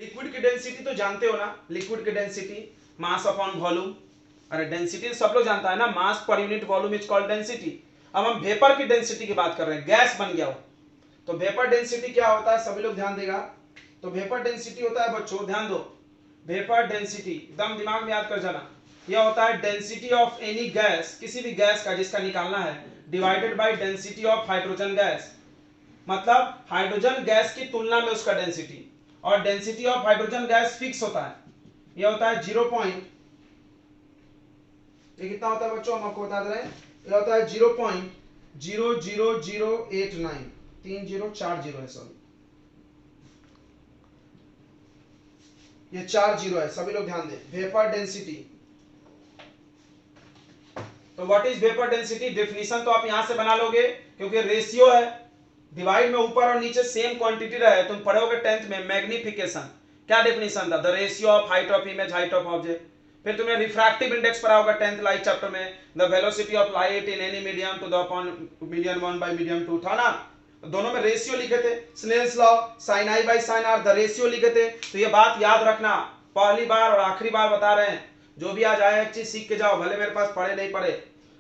Liquid की density तो जानते हो ना, लिक्विड की डेंसिटी मास अपॉन वॉल्यूम। अरे डेंसिटी सब लोग जानता है ना, mass per unit volume is called density. अब हम वेपर की डेंसिटी की बात कर रहे हैं, गैस बन गया हो तो वेपर डेंसिटी क्या होता है, सभी लोग ध्यान देगा। तो वेपर डेंसिटी होता है बच्चों, ध्यान दो, वेपर डेंसिटी एकदम दिमाग में याद कर जाना, यह होता है डेंसिटी ऑफ एनी गैस, किसी भी गैस का जिसका निकालना है, divided by density of hydrogen gas. मतलब हाइड्रोजन गैस की तुलना में उसका डेंसिटी, और density of hydrogen gas fix होता है, यह होता है 0 पॉइंट, ये कितना होता है बच्चों, हम आपको बता दे रहे हैं, यह होता है 0.00089, 3040 है, सॉरी ये 40 है, सभी लोग ध्यान दें। वेपर डेंसिटी, तो what is vapour density, definition तो आप यहां से बना लोगे क्योंकि रेशियो है, डिवाइड में ऊपर और नीचे सेम क्वांटिटी रहे, तुम पढ़ोगे 10th में मैग्निफिकेशन, क्या डेफिनेशन था, the ratio of height of image, height of object. फिर तुमने रिफ्रैक्टिव इंडेक्स पढ़ा होगा 10th लाइट चैप्टर में, the velocity of light in any medium to the upon medium 1 by medium 2 था ना, दोनों में रेशियो लिखे थे, Snell's law, sin i by sin r, the ratio लिखे थे। तो ये बात याद रखना, पहली बार और आखिरी बार बता रहे हैं, जो भी आज आया एक चीज सीख के जाओ, भले मेरे पास पढ़े नहीं पढ़े,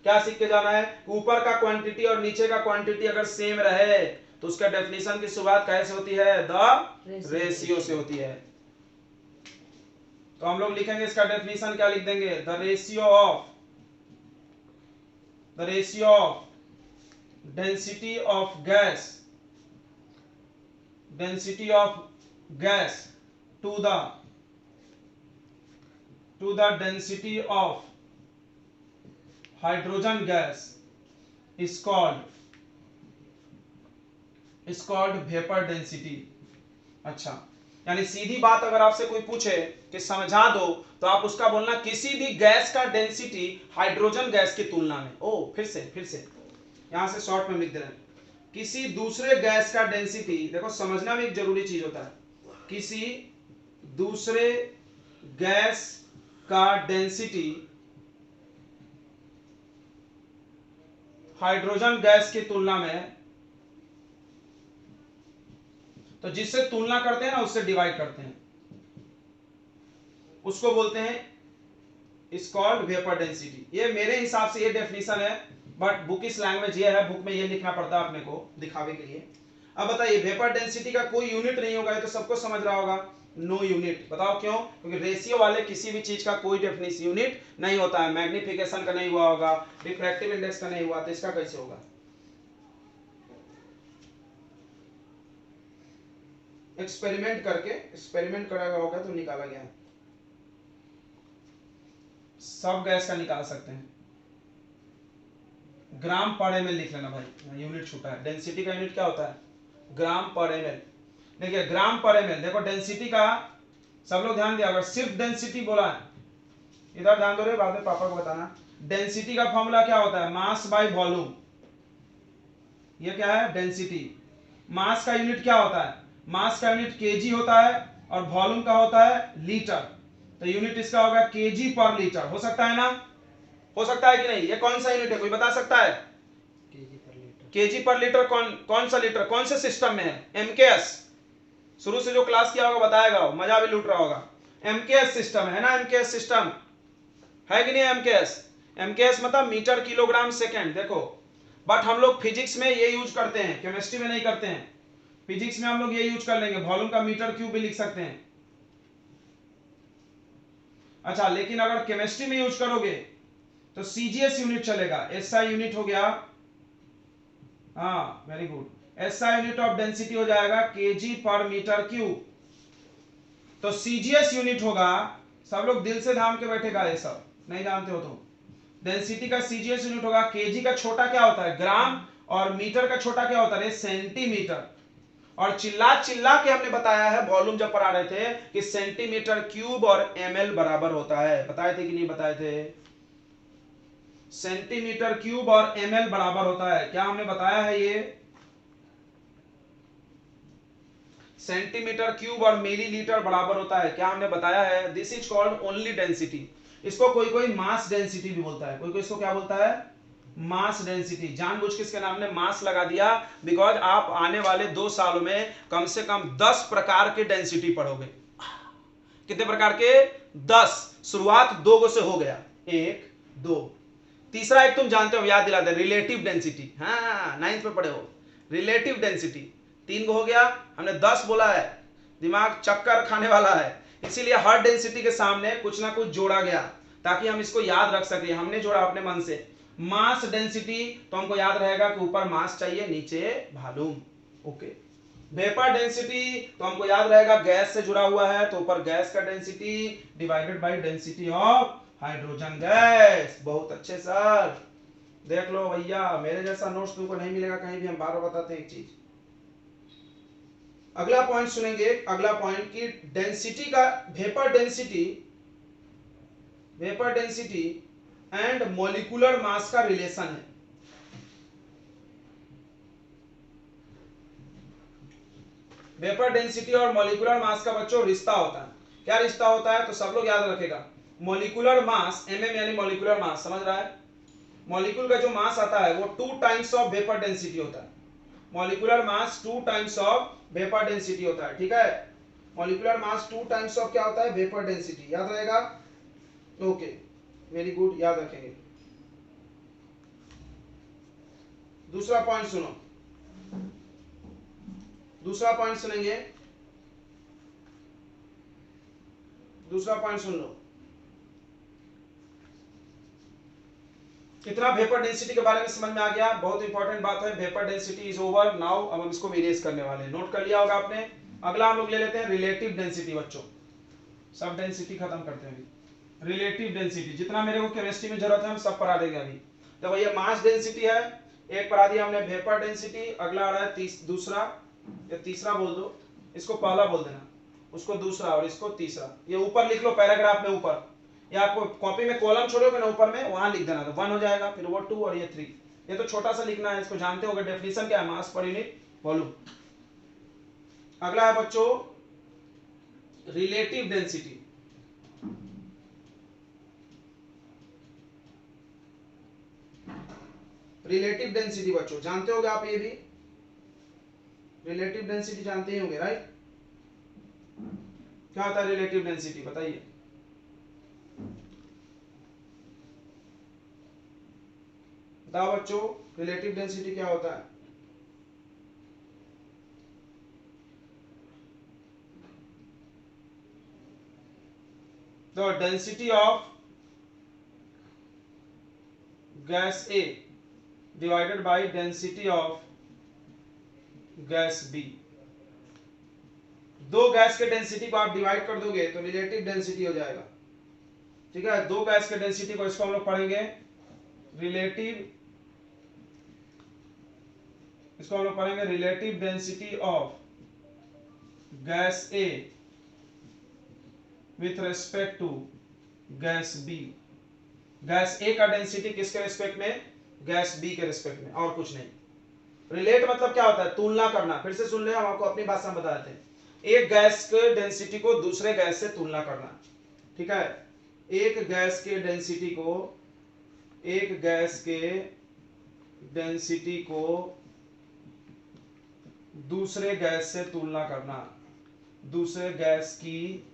क्या सीख के जाना है, ऊपर का क्वांटिटी और नीचे का क्वांटिटी अगर सेम रहे तो उसका डेफिनेशन की शुरुआत कैसे होती है, द रेशियो से होती है। तो हम लोग लिखेंगे इसका डेफिनेशन, क्या लिख देंगे, the ratio of density of gas, density of gas to the density of hydrogen gas is called vapour density. अच्छा, यानी सीधी बात अगर आपसे कोई पूछे कि समझा दो, तो आप उसका बोलना किसी भी गैस का डेंसिटी हाइड्रोजन गैस की तुलना में, ओ फिर से यहां से शॉर्ट में लिख दे रहे हैं, किसी दूसरे गैस का डेंसिटी, देखो समझना भी एक जरूरी चीज होता है, किसी दूसरे गैस का डेंसिटी हाइड्रोजन गैस की तुलना में, तो जिससे तुलना करते हैं ना उससे डिवाइड करते हैं, उसको बोलते हैं इज कॉल्ड वेपर डेंसिटी। ये मेरे हिसाब से ये डेफिनेशन है, बट बुक इस लैंग्वेज ये है, बुक में ये लिखना पड़ता है अपने को दिखावे के लिए। अब बताइए, वेपर डेंसिटी का कोई यूनिट नहीं होगा, ये तो सबको समझ रहा होगा, नो यूनिट। बताओ क्यों, क्योंकि रेशियो वाले किसी भी चीज का कोई डेफिनेशन यूनिट नहीं होता है, मैग्निफिकेशन का नहीं हुआ होगा, रिफ्रैक्टिव इंडेक्स का नहीं हुआ, तो इसका कैसे होगा। एक्सपेरिमेंट करा होगा तो निकाला गया, सब गैस का निकाल सकते हैं। ग्राम पर एमएल लिख लेना भाई, यूनिट छूटा है, डेंसिटी का यूनिट क्या होता है, ग्राम पर एमएल। देखिए ग्राम पर एमएल, देखो डेंसिटी का, सब लोग ध्यान दिया, अगर सिर्फ डेंसिटी बोला है, इधर ध्यान दो रे, बाद में पापा को बताना, डेंसिटी का फॉर्मूला क्या होता है, मास बाय वॉल्यूम, ये क्या है डेंसिटी। मास का यूनिट क्या होता है, मास का यूनिट केजी होता है, और वॉल्यूम का होता है लीटर, तो यूनिट इसका होगा केजी पर लीटर, हो सकता है ना, हो सकता है कि नहीं, ये कौन सा यूनिट है, कोई बता सकता है, केजी पर लीटर, कौन सा लीटर, कौन से सिस्टम में है, एमकेएस, शुरू से जो क्लास किया होगा बताएगा, मजा भी लूट रहा होगा, एमकेएस सिस्टम है ना, एमकेएस सिस्टम है कि नहीं, एमकेएस मतलब मीटर किलोग्राम सेकेंड। देखो बट हम लोग फिजिक्स में ये यूज करते हैं, केमिस्ट्री में नहीं करते हैं, फिजिक्स में हम लोग ये यूज कर लेंगे, वॉल्यूम का मीटर क्यूब भी लिख सकते हैं। अच्छा, लेकिन अगर केमिस्ट्री में यूज करोगे तो सीजीएस यूनिट चलेगा, एसआई यूनिट हो गया, हाँ very good, SI unit of density हो जाएगा केजी पर मीटर क्यूब। तो सीजीएस यूनिट होगा, सब लोग दिल से ध्यान के बैठेगा, ये सब नहीं जानते हो तो, डेंसिटी का सीजीएस यूनिट होगा, केजी का छोटा क्या होता है ग्राम, और मीटर का छोटा क्या होता है सेंटीमीटर, और चिल्ला चिल्ला के हमने बताया है वॉल्यूम जब पढ़ा रहे थे कि सेंटीमीटर क्यूब और एमएल बराबर होता है, बताए थे कि नहीं बताए थे, सेंटीमीटर क्यूब और एमएल बराबर होता है, क्या हमने बताया है, ये सेंटीमीटर क्यूब और मिलीलीटर बराबर होता है, क्या हमने बताया है, this is called only density. इसको कोई कोई मास डेंसिटी भी बोलता है, कोई कोई इसको क्या बोलता है, मास डेंसिटी। जानबूझ के इसके नाम ने मास लगा दिया, बिकॉज आप आने वाले 2 सालों में कम से कम 10 प्रकार के डेंसिटी पढ़ोगे, कितने प्रकार के? 10। शुरुआत 2 गो से हो गया, 1 2। तीसरा एक तुम जानते हो, याद दिलाते, रिलेटिव डेंसिटी। हाँ 9th में पढ़े हो, रिलेटिव डेंसिटी 3 गो हो गया। हमने 10 बोला है, दिमाग चक्कर खाने वाला है, इसीलिए हर डेंसिटी के सामने कुछ ना कुछ जोड़ा गया ताकि हम इसको याद रख सके। हमने जोड़ा अपने मन से। मास डेंसिटी तो हमको याद रहेगा कि ऊपर मास चाहिए, नीचे वॉल्यूम। ओके। वेपर डेंसिटी तो हमको याद रहेगा गैस से जुड़ा हुआ है, तो ऊपर गैस का density divided by density of hydrogen gas. बहुत अच्छे सर, देख लो भैया, मेरे जैसा नोट्स तुमको नहीं मिलेगा कहीं भी, हम बार बार बताते हैं एक चीज। अगला पॉइंट सुनेंगे, अगला पॉइंट की डेंसिटी का, vapour density and molecular mass का रिलेशन है। वेपर डेंसिटी और मॉलिक्यूलर मास का बच्चों रिश्ता होता है। क्या रिश्ता होता है? तो सब लोग याद रखेगा, मॉलिक्यूलर मास, एमएम यानी मॉलिक्यूलर मास, समझ रहा है? मॉलिक्यूल का जो मास आता है वो 2 टाइम्स ऑफ वेपर डेंसिटी होता है। Molecular mass 2 times of vapour density होता है, ठीक है? मॉलिक्यूलर मास 2 टाइम्स ऑफ क्या होता है? Vapour density. याद रहेगा? ओके, वेरी गुड, याद रखेंगे। दूसरा पॉइंट सुनो, दूसरा पॉइंट सुनेंगे, दूसरा पॉइंट सुन लो। कितना वेपर डेंसिटी के बारे में समझ में आ गया? बहुत इंपॉर्टेंट बात है। Vapour density is over now. अब हम इसको इरेज करने वाले हैं, नोट कर लिया होगा आपने। अगला हम लोग ले लेते हैं रिलेटिव डेंसिटी बच्चों। सब डेंसिटी खत्म करते हैं अभी। रिलेटिव डेंसिटी जितना मेरे को केमिस्ट्री में जरूरत है हम सब पढ़ा देंगे अभी। तो भैया मास डेंसिटी है, एक पढ़ा दिया हमने वेपर डेंसिटी। अगला आ रहा है दूसरा या तीसरा बोल दो, इसको पहला बोल देना, उसको दूसरा और इसको तीसरा। ये ऊपर लिख लो पैराग्राफ में ऊपर, या आपको कॉपी में कॉलम छोड़ोगे ना ऊपर में, वहां लिख देना, तो 1 हो जाएगा, फिर वो 2 और ये 3। ये तो छोटा सा लिखना है, इसको जानते होगे डेफिनेशन क्या है, मास पर यूनिट वॉल्यूम। अगला है बच्चों रिलेटिव डेंसिटी। रिलेटिव डेंसिटी बच्चों जानते होगे आप, ये भी रिलेटिव डेंसिटी जानते ही होंगे, राइट? क्या होता है रिलेटिव डेंसिटी, बताइए। बताओ बच्चों, रिलेटिव डेंसिटी क्या होता है? The density of gas A divided by density of gas B। दो गैस के डेंसिटी को आप डिवाइड कर दोगे तो रिलेटिव डेंसिटी हो जाएगा, ठीक है? दो गैस के डेंसिटी को, इसको हम लोग पढ़ेंगे रिलेटिव, इसको हम लोग पढ़ेंगे relative density of gas A with respect to gas B। Gas A का डेंसिटी किसके रेस्पेक्ट में? गैस B के रेस्पेक्ट में, और कुछ नहीं। रिलेट मतलब क्या होता है? तुलना करना। फिर से सुन ले, हम आपको अपनी भाषा में बता देते हैं। एक गैस के डेंसिटी को दूसरे गैस से तुलना करना, ठीक है? एक गैस के डेंसिटी को, एक गैस के डेंसिटी को दूसरे गैस से तुलना करना, दूसरे गैस की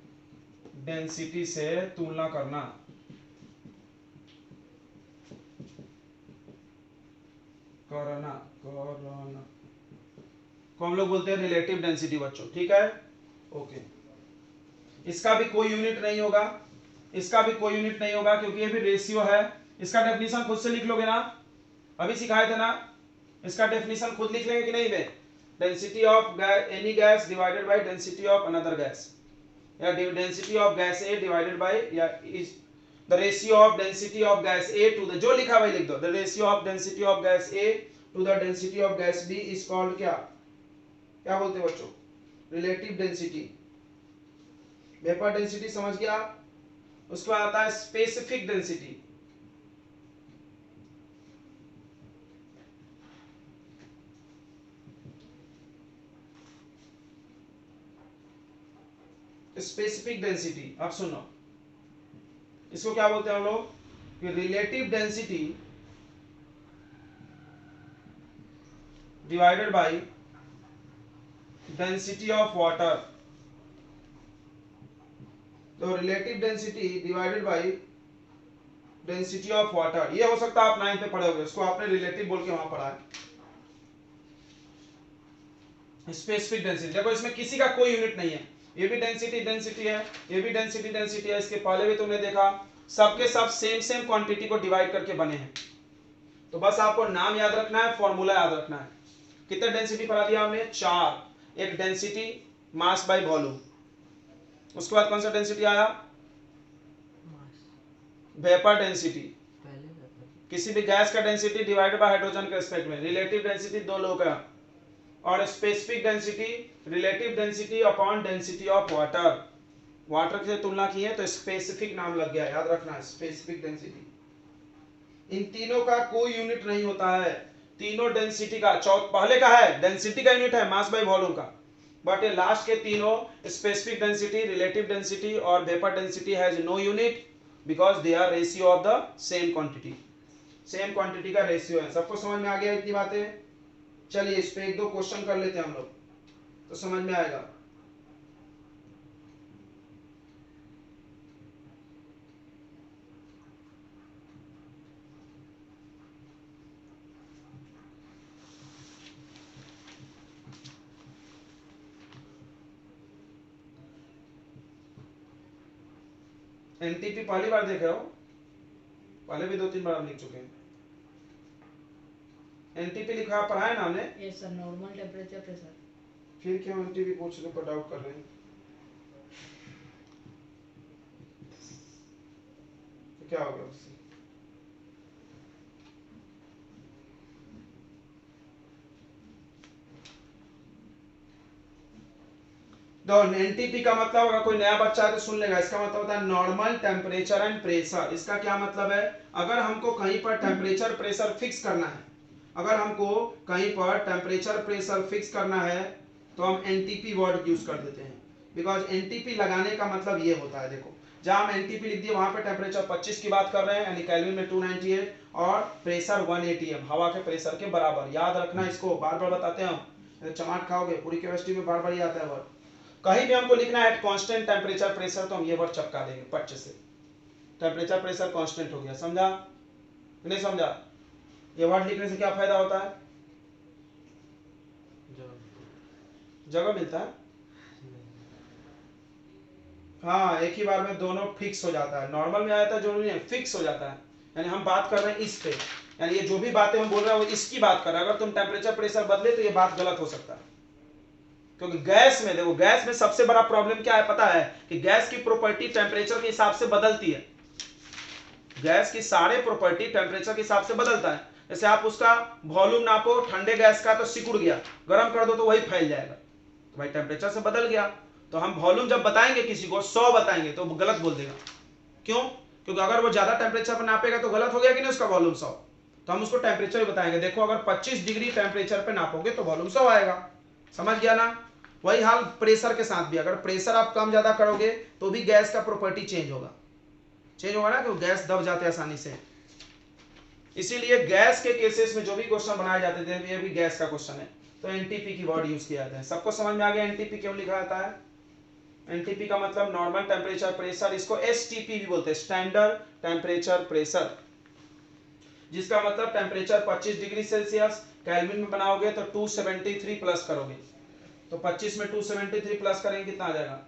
डेंसिटी से तुलना करना। करना को हम लोग बोलते हैं रिलेटिव डेंसिटी बच्चों, ठीक है? ओके। इसका भी कोई यूनिट नहीं होगा, इसका भी कोई यूनिट नहीं होगा, क्योंकि ये भी रेशियो है। इसका डेफिनेशन खुद से लिख लोगे ना, अभी सिखाए थे ना, इसका डेफिनेशन खुद लिख लेंगे कि नहीं में? Density of any gas divided by density of another gas, या density of gas A divided by, या is the ratio of density of gas A to the, जो लिखा भाई लिख दो, the ratio of density of gas A to the density of gas B is called क्या? क्या बोलते हैं बच्चों? Relative density. वेपर डेंसिटी समझ गया? उसके बाद आता है स्पेसिफिक डेंसिटी। स्पेसिफिक डेंसिटी, अब सुनो, इसको क्या बोलते हैं हम लोग? कि relative density divided by density of water तो relative density divided by density of water, ये हो सकता है आप 9 पे पढ़े होंगे, इसको आपने रिलेटिव बोल के वहां पढ़ा है। स्पेसिफिक डेंसिटी, देखो इसमें किसी का कोई यूनिट नहीं है, ये भी डेंसिटी डेंसिटी है, ये भी डेंसिटी डेंसिटी है, इसके पहले भी तुमने देखा सबके सब सेम सेम क्वांटिटी को डिवाइड करके बने हैं। तो बस आपको नाम याद रखना है, फॉर्मूला याद रखना है। कितने डेंसिटी पढ़ा दिया हमने? 4। एक डेंसिटी मास बाय वॉल्यूम, उसके बाद कौन सा डेंसिटी आया? वेपर डेंसिटी, किसी भी गैस का डेंसिटी डिवाइडेड बाय हाइड्रोजन के रिस्पेक्ट में। रिलेटिव डेंसिटी दो लोग का, और specific density relative density upon density of water. Water से तुलना की है तो स्पेसिफिक नाम लग गया, याद रखना है स्पेसिफिक डेंसिटी। इन तीनों का कोई यूनिट नहीं होता है, तीनों डेंसिटी का पहले का है डेंसिटी का यूनिट है मास बाय वॉल्यूम का, बट ये लास्ट के तीनों स्पेसिफिक डेंसिटी रिलेटिव डेंसिटी और vapour density has no unit because they are ratio of the same quantity, same quantity का रेशियो है। सबको समझ में आ गया इतनी बातें? चलिए इस पे एक दो क्वेश्चन कर लेते हैं हम लोग तो समझ में आएगा। एनटीपी पहली बार देखे हो? पहले भी 2-3 बार हम लिख चुके हैं। एनटीपी लिखा पढ़ा है ना हमने? Yes sir, normal temperature pressure. फिर क्यों एनटीपी पूछ रहे, पर डाउट कर रहे हैं? तो क्या हो गया उससे? तो एनटीपी का मतलब, अगर कोई नया बच्चा है तो सुन लेगा, इसका मतलब होता है नॉर्मल टेम्परेचर एंड प्रेशर। इसका क्या मतलब है? अगर हमको कहीं पर टेम्परेचर प्रेशर फिक्स करना है, अगर हमको कहीं पर टेम्परेचर प्रेशर फिक्स करना है तो हम एनटीपी वर्ड यूज कर देते हैं, बिकॉज एनटीपी लगाने का मतलब ये होता है। देखो जहां हम एनटीपी लिख दिए वहां पे टेम्परेचर 25 की बात कर रहे हैं, यानी केल्विन में 298, और प्रेशर 1 atm हवा के प्रेशर के बराबर। याद रखना इसको, बार बार बताते हैं हम, चमाट खाओगे, पूरी केमिस्ट्री में बार बार ही आता है वर्ड। कहीं भी हमको लिखना है कांस्टेंट टेम्परेचर प्रेशर तो हम ये वर्ड चपका देंगे पट से, टेम्परेचर प्रेशर कांस्टेंट हो गया। समझा नहीं समझा? ये वर्ड लिखने से क्या फायदा होता है? जगह मिलता है। हाँ, एक ही बार में दोनों फिक्स हो जाता है। नॉर्मल में आया था जरूरी नहीं, फिक्स हो जाता है। यानी हम बात कर रहे हैं इस पे, यानी ये जो भी बातें हम बोल रहे हैं वो इसकी बात कर रहे हैं। अगर तुम टेम्परेचर प्रेशर बदले तो ये बात गलत हो सकता है, क्योंकि गैस में देखो, गैस में सबसे बड़ा प्रॉब्लम क्या है पता है? कि गैस की प्रॉपर्टी टेम्परेचर के हिसाब से बदलती है। गैस की सारे प्रॉपर्टी टेम्परेचर के हिसाब से बदलता है। जैसे आप उसका वॉल्यूम नापो, ठंडे गैस का तो सिकुड़ गया, गर्म कर दो तो वही फैल जाएगा, तो भाई टेम्परेचर से बदल गया। तो हम वॉल्यूम जब बताएंगे किसी को 100 बताएंगे तो गलत बोल देगा। क्यों? क्योंकि अगर वो ज्यादा टेम्परेचर पर नापेगा तो गलत हो गया कि नहीं उसका वॉल्यूम 100। तो हम उसको टेम्परेचर बताएंगे, देखो अगर 25 डिग्री टेम्परेचर पे नापोगे तो वॉल्यूम 100 आएगा। समझ गया ना? वही हाल प्रेशर के साथ भी, अगर प्रेशर आप कम ज्यादा करोगे तो भी गैस का प्रॉपर्टी चेंज होगा, चेंज होगा ना, कि गैस दब जाते हैं आसानी से। इसीलिए गैस के केसेस में जो भी क्वेश्चन बनाए जाते थे, ये भी गैस का क्वेश्चन है तो एनटीपी की वर्ड यूज किया जाता है। सबको समझ में आ गया एनटीपी क्यों लिखा जाता है? एनटीपी का मतलब नॉर्मल टेम्परेचर प्रेशर, इसको एसटीपी भी बोलते हैं, स्टैंडर्ड टेम्परेचर प्रेशर, जिसका मतलब टेम्परेचर 25 डिग्री सेल्सियस केल्विन में बनाओगे तो 273 प्लस करोगे, तो 25 में 273 प्लस करेंगे कितना आ जाएगा?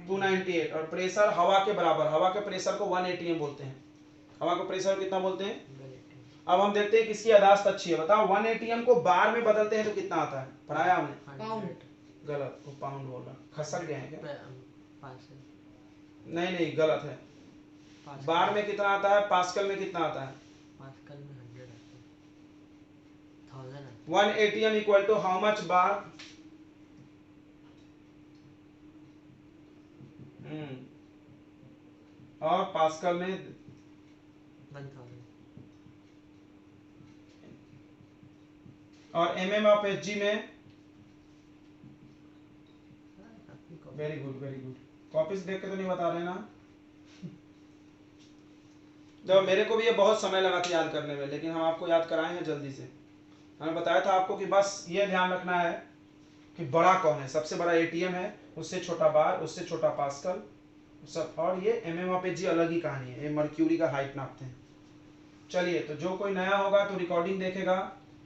298। और प्रेशर हवा के बराबर, हवा के प्रेशर को 1 atm बोलते हैं। हवा का प्रेशर कितना बोलते हैं? अब हम देखते हैं किसकी याददाश्त अच्छी है, बताओ। 1 atm को बार में बदलते हैं तो कितना आता है? पढ़ाया हमने? पाउंड। गलत, वो पाउंड बोल रहा, खसक गए हैं क्या? नहीं नहीं गलत है। बार में कितना आता है? पास्कल में कितना आता है? पास्कल में 100 आता है, 1 atm equal to how much bar? और पास्कल में 1000। और mm ऑफ hg में? Very good very good. Copies देख के तो नहीं बता रहे ना? जब मेरे को भी ये बहुत समय लगा था याद करने में, लेकिन हम आपको याद कराए हैं जल्दी से। हमने बताया था आपको कि बस ये ध्यान रखना है कि बड़ा कौन है, सबसे बड़ा एटीएम है, उससे छोटा बार, उससे छोटा पास्कल, सब। और ये MMOPG अलग ही कहानी है, ये मर्क्यूरी का हाइट नापते हैं। चलिए, तो जो कोई नया होगा तो रिकॉर्डिंग देखेगा,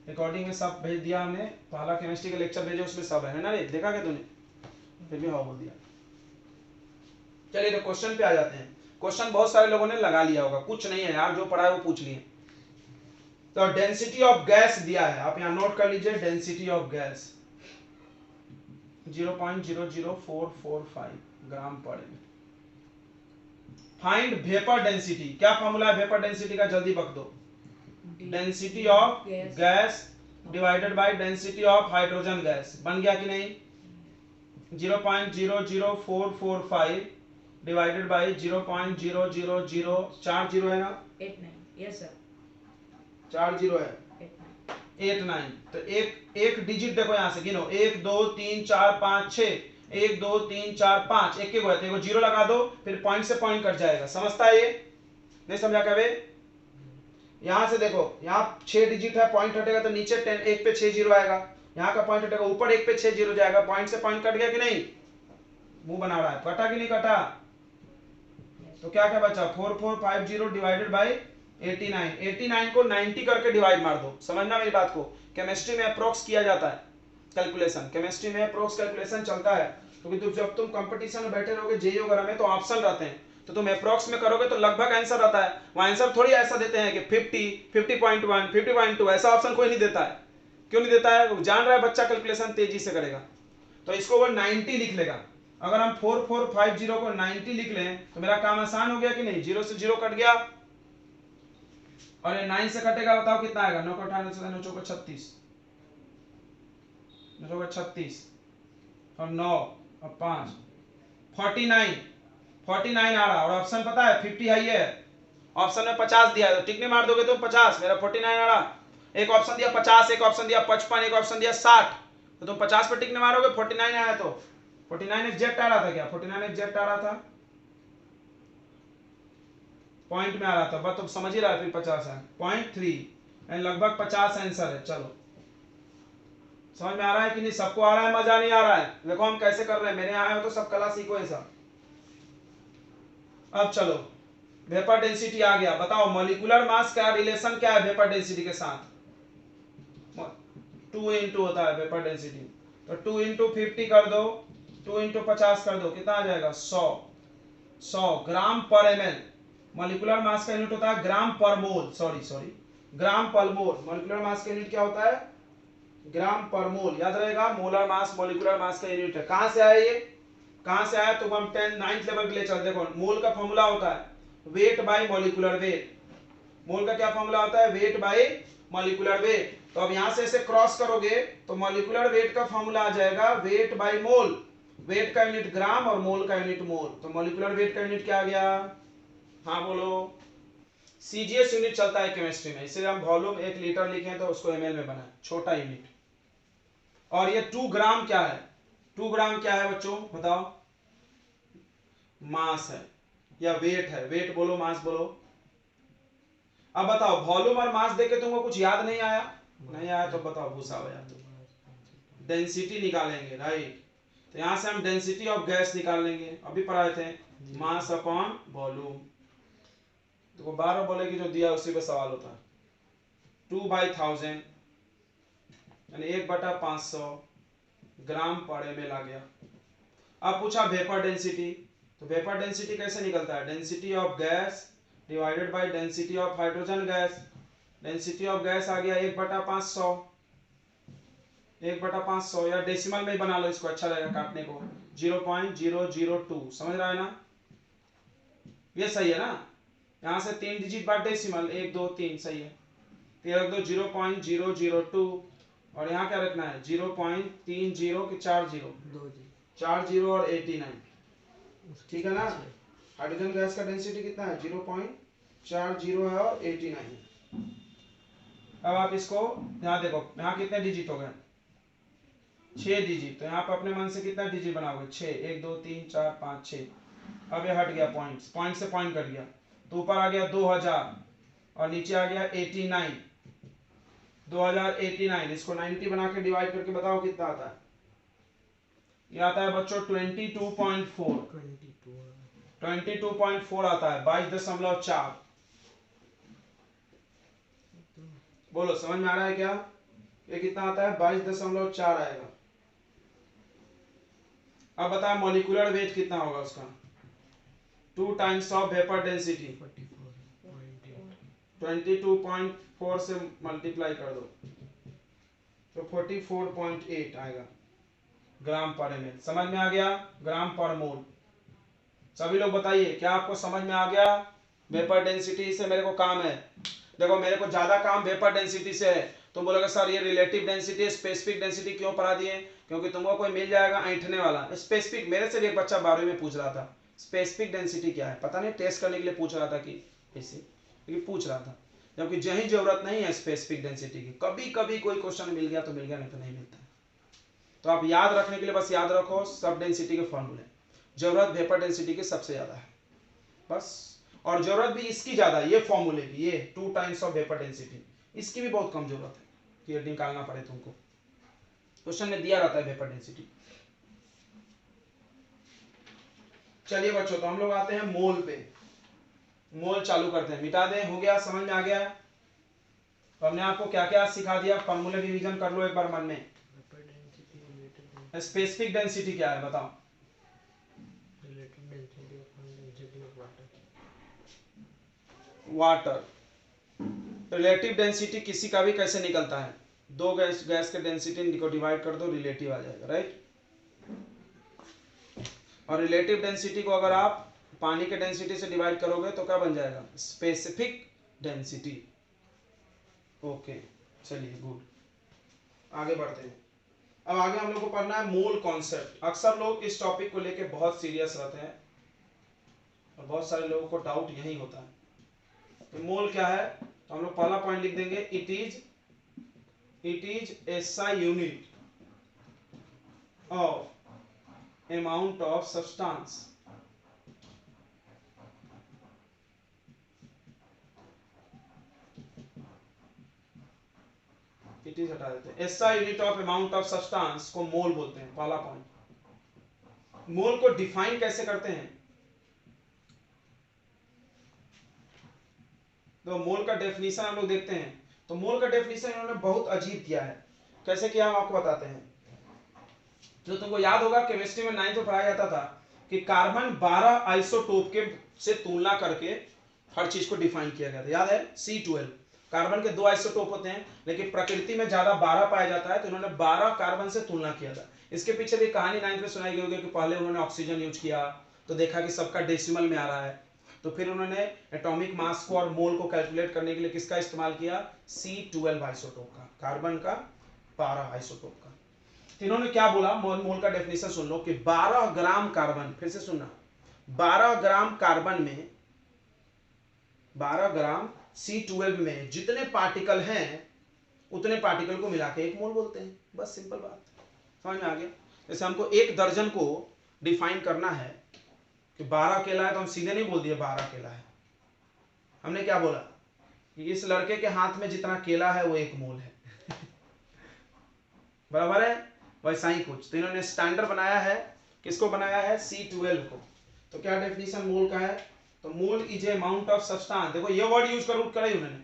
रिकॉर्डिंग में सब भेज दिया हमने, पहला केमिस्ट्री का लेक्चर भेजे उसमें सब है ना रे, देखा क्या तूने? फिर भी हाँ बोल दिया। चलिए, तो क्वेश्चन पे आ जाते हैं। क्वेश्चन बहुत सारे लोगों ने लगा लिया होगा, कुछ नहीं है यार, जो पढ़ा है वो पूछ लिए। तो डेंसिटी ऑफ गैस दिया है, आप यहाँ नोट कर लीजिए, डेंसिटी ऑफ गैस 0.00445 ग्राम पर एम। फाइंड वेपर डेंसिटी, क्या फॉर्मूला है वेपर डेंसिटी का, जल्दी बक दो। Density of gas divided by density of hydrogen gas, बन गया कि नहीं? 0.00445 डिवाइडेड बाय 0.000, 4 जीरो है ना? 89 यस सर 4 जीरो है 89 89। तो एक डिजिट देखो यहाँ से गिनो, 1 2 3 4 5 6, 1 2 3 4 5, एक एक को जीरो लगा दो, फिर पॉइंट से पॉइंट कट जाएगा। समझता है ये? नहीं समझा क्या बे? यहाँ से देखो, यहाँ 6 डिजिट है, पॉइंट हटेगा तो नीचे 10, 1 पे 6 जीरो आएगा, यहाँ का पॉइंट हटेगा ऊपर 1 पे 6 जीरो जाएगा, पॉइंट से पॉइंट कट गया कि नहीं? मुंह बना रहा है, कटा कि नहीं कटा? तो क्या क्या बचा? 4450 डिवाइडेड बाई 89, 89 को 90 करके डिवाइड मार दो। समझना मेरी बात को, केमिस्ट्री में अप्रोक्स किया जाता है कैलकुलेशन, केमिस्ट्री में अप्रोक्स कैलकुलेशन चलता है, क्योंकि तो जब तुम कंपटीशन में बैठे रहोगे जेईई वगैरह में तो ऑप्शन रहते हैं, तो तुम अप्रोक्स में करोगे तो लगभग आंसर रहता है, वो आंसर थोड़ी ऐसा देते हैं कि 50, 50.1, 50.2, ऐसा ऑप्शन कोई नहीं देता है। क्यों नहीं देता है? वो जान रहा है बच्चा कैलकुलेशन तेजी से करेगा, तो इसको वो 90 लिख लेगा। अगर हम 4450 को 90 लिख लें तो मेरा काम आसान हो गया कि नहीं? 0 से 0 कट गया, और ये 9 से कटेगा, बताओ कितना आएगा? 9 को 98 से 9 को 36, 9 को 36 और 9 और 5 49 आ रहा, और ऑप्शन पता है 50 है, ये ऑप्शन में 50 दिया है, तो टिक नहीं मार दोगे तुम 50, मेरा 49 आ रहा। एक ऑप्शन दिया 50, एक ऑप्शन दिया 55, एक ऑप्शन दिया 60, तो तुम 50 पे टिक नहीं मारोगे, 49 आया तो 49 एग्जैक्ट आ रहा था क्या? 49 एग्जैक्ट आ रहा था, पॉइंट में आ रहा था, बस तुम समझ ही रहा है, फिर 50 है 0.3, लगभग 50 आंसर है। चलो, समझ में आ रहा है कि नहीं? सबको आ रहा है? मजा नहीं आ रहा है? देखो हम कैसे कर रहे हैं, मेरे आए हो तो सब कला सीखो ऐसा। अब चलो, वेपर डेंसिटी आ गया, बताओ मॉलिक्यूलर मास का रिलेशन क्या है वेपर डेंसिटी के साथ? 2 इंटू होता है वेपर डेंसिटी, तो 2 इंटू 50 कर दो, 2 इंटू 50 कर दो, कितना आ जाएगा? 100 ग्राम पर एमएल। मॉलिक्यूलर मास का यूनिट होता है ग्राम पर मोल, सॉरी ग्राम पर मोल। मॉलिक्यूलर मास का यूनिट क्या होता है? ग्राम पर मोल, याद रहेगा, मोलर मास मॉलिक्यूलर मास का यूनिट है। कहां से आया ये? कहां से आया? तो हम 10 9th लेवल के लिए चल, देखो मोल का फॉर्मूला होता है वेट बाय मॉलिक्यूलर वेट। मोल का क्या फॉर्मूला होता है? Weight by molecular weight. तो अब यहां से ऐसे क्रॉस करोगे तो मॉलिक्यूलर वेट का फॉर्मूला आ जाएगा वेट बाय मोल। वेट का यूनिट ग्राम और मोल का यूनिट मोल, तो मॉलिक्यूलर वेट का यूनिट क्या आ गया? हाँ बोलो। सीजीएस यूनिट चलता है केमिस्ट्री में, इसलिए हम वॉल्यूम 1 लीटर लिखे तो उसको एमएल में बनाए, छोटा यूनिट। और ये 2 ग्राम क्या है? 2 ग्राम क्या है बच्चों, बताओ? मास है या वेट है? वेट बोलो, मास बोलो। अब बताओ, वॉल्यूम और मास देके तुमको कुछ याद नहीं आया? नहीं आया तो बताओ, भूसा हो जाए। डेंसिटी निकालेंगे, राइट, तो यहां से हम डेंसिटी ऑफ गैस निकाल लेंगे, अभी पढ़ाए थे, मास अपॉन वॉल्यूम। तो बार बार बोले कि जो दिया उसी पे सवाल होता है। 2/1000 यानी 1/500 ग्राम पर एमएल आ गया। अब पूछा वेपर डेंसिटी, तो वेपर डेंसिटी कैसे निकलता है? Density of gas divided by density of hydrogen gas. Density of gas आ गया 1/500, 1/500, या डेसिमल में ही बना लो इसको, अच्छा लगेगा काटने को, 0.002। समझ रहा है ना? ये सही है ना? यहां से 3 डिजिट बाद डेसिमल, 1 2 3, सही है। तो ये रख दो 0.002, और यहाँ क्या रखना है? 0.30 कि 40? 40 और 89, ठीक है ना? हाइड्रोजन गैस का डेंसिटी कितना है? 0.40 है और 89। अब आप इसको यहाँ देखो, यहाँ कितने डिजिट हो गए? 6 डिजिट। तो यहाँ पे अपने मन से कितना डिजिट बनाओगे? 6, 1 2 3 4 5 6। अब ये हट गया, पॉइंट से पॉइंट कट गया, तो ऊपर आ गया 2000 और नीचे आ गया 89, 2089। इसको 90 बना के डिवाइड करके बताओ कितना आता है? ये आता है बच्चों 22.4। 22.4 आता है, 22.4। बोलो समझ में आ रहा है क्या? ये कितना आता है? 22.4 आएगा। अब बताओ मॉलिक्यूलर वेट कितना होगा उसका? 2 टाइम्स ऑफ वेपर डेंसिटी, 22.4 से मल्टीप्लाई कर दो तो 44.8 आएगा ग्राम पर एम एल। समझ में आ गया? ग्राम पर मोल। सभी लोग बताइए क्या आपको समझ में आ गया? वेपर डेंसिटी से मेरे को काम है। देखो मेरे को ज्यादा काम वेपर डेंसिटी से है। तुम बोलोगे सर ये रिलेटिव डेंसिटी स्पेसिफिक डेंसिटी क्यों पढ़ा दिए? क्योंकि तुमको कोई मिल जाएगा ऐंठने वाला। स्पेसिफिक, मेरे से भी एक बच्चा 12वीं में पूछ रहा था स्पेसिफिक डेंसिटी क्या है, पता नहीं टेस्ट करने के लिए पूछ रहा था कि ऐसे, लेकिन पूछ रहा था, जबकि यही जरूरत नहीं है स्पेसिफिक डेंसिटी की। कभी कभी कोई क्वेश्चन मिल गया तो मिल गया, नहीं तो नहीं मिलता। तो आप याद रखने के लिए बस याद रखो सब डेंसिटी के फॉर्मूले। जरूरत वेपर डेंसिटी की सबसे ज्यादा है बस, और जरूरत भी इसकी ज्यादा है, ये फॉर्मूले की, ये 2 टाइम्स ऑफ वेपर डेंसिटी, इसकी भी बहुत कम जरूरत है कि ये निकालना पड़े तुमको। क्वेश्चन में दिया रहता है वेपर डेंसिटी। चलिए बच्चों, तो हम लोग आते हैं मोल पे। मोल चालू करते हैं, मिटा दें, हो गया, समझ में आ गया? तो हमने आपको क्या क्या सिखा दिया, फॉर्मूले रिवीजन कर लो एक बार मन में। स्पेसिफिक डेंसिटी क्या है बताओ? वाटर। रिलेटिव डेंसिटी किसी का भी कैसे निकलता है? दो गैस के डेंसिटी को डिवाइड कर दो, रिलेटिव आ जाएगा, राइट? और रिलेटिव डेंसिटी को अगर आप पानी के डेंसिटी से डिवाइड करोगे तो क्या बन जाएगा? Specific density. ओके, चलिए गुड, आगे बढ़ते हैं। अब आगे हम लोग को पढ़ना है मोल कॉन्सेप्ट। अक्सर लोग इस टॉपिक को लेके बहुत सीरियस रहते हैं और बहुत सारे लोगों को डाउट यही होता है। तो मोल क्या है? तो हम लोग पहला पॉइंट लिख देंगे, it is SI unit of amount of substance। It is हटा देते हैं, SI unit of amount of substance को मोल बोलते हैं। पहला पॉइंट। मोल को डिफाइन कैसे करते हैं? तो मोल का डेफिनेशन हम लोग देखते हैं। तो मोल का डेफिनेशन इन्होंने बहुत अजीब किया है। कैसे किया हम आपको बताते हैं। जो तुमको याद होगा केमिस्ट्री में 9th में पढ़ाया जाता था कि कार्बन 12 आइसोटोप के से तुलना करके हर चीज को डिफाइन किया गया था, याद है? C12। कार्बन के 2 आइसोटोप होते हैं लेकिन प्रकृति में ज्यादा 12 पाया जाता है, तो उन्होंने 12 कार्बन से तुलना किया था। इसके पीछे भी कहानी 9th में सुनाई गई होगी कि पहले उन्होंने ऑक्सीजन यूज किया तो देखा कि सबका डेसिमल में आ रहा है, तो फिर उन्होंने एटॉमिक मास को और मोल को कैलकुलेट करने के लिए किसका इस्तेमाल किया? C12 आइसोटोप का, कार्बन का 12 आइसोटोप का। तो इन्होंने क्या बोला, मोल का डेफिनेशन सुन लो कि 12 ग्राम कार्बन, फिर से सुनना, 12 ग्राम कार्बन में 12 ग्राम C12 में जितने पार्टिकल हैं उतने पार्टिकल को मिला के एक मोल बोलते हैं। बस सिंपल बात, समझ में आ गया? जैसे हमको एक दर्जन को डिफाइन करना है कि 12 केला है, तो हम सीधे नहीं बोल दिए 12 केला है। हमने क्या बोला कि इस लड़के के हाथ में जितना केला है वो एक मोल है। बराबर है? वैसा ही कुछ। तो इन्होंने स्टैंडर्ड बनाया है, किसको बनाया है? C12 को। तो क्या डेफिनेशन मोल का है? तो mole is a amount of substance. देखो ये वर्ड यूज करा ही उन्होंने,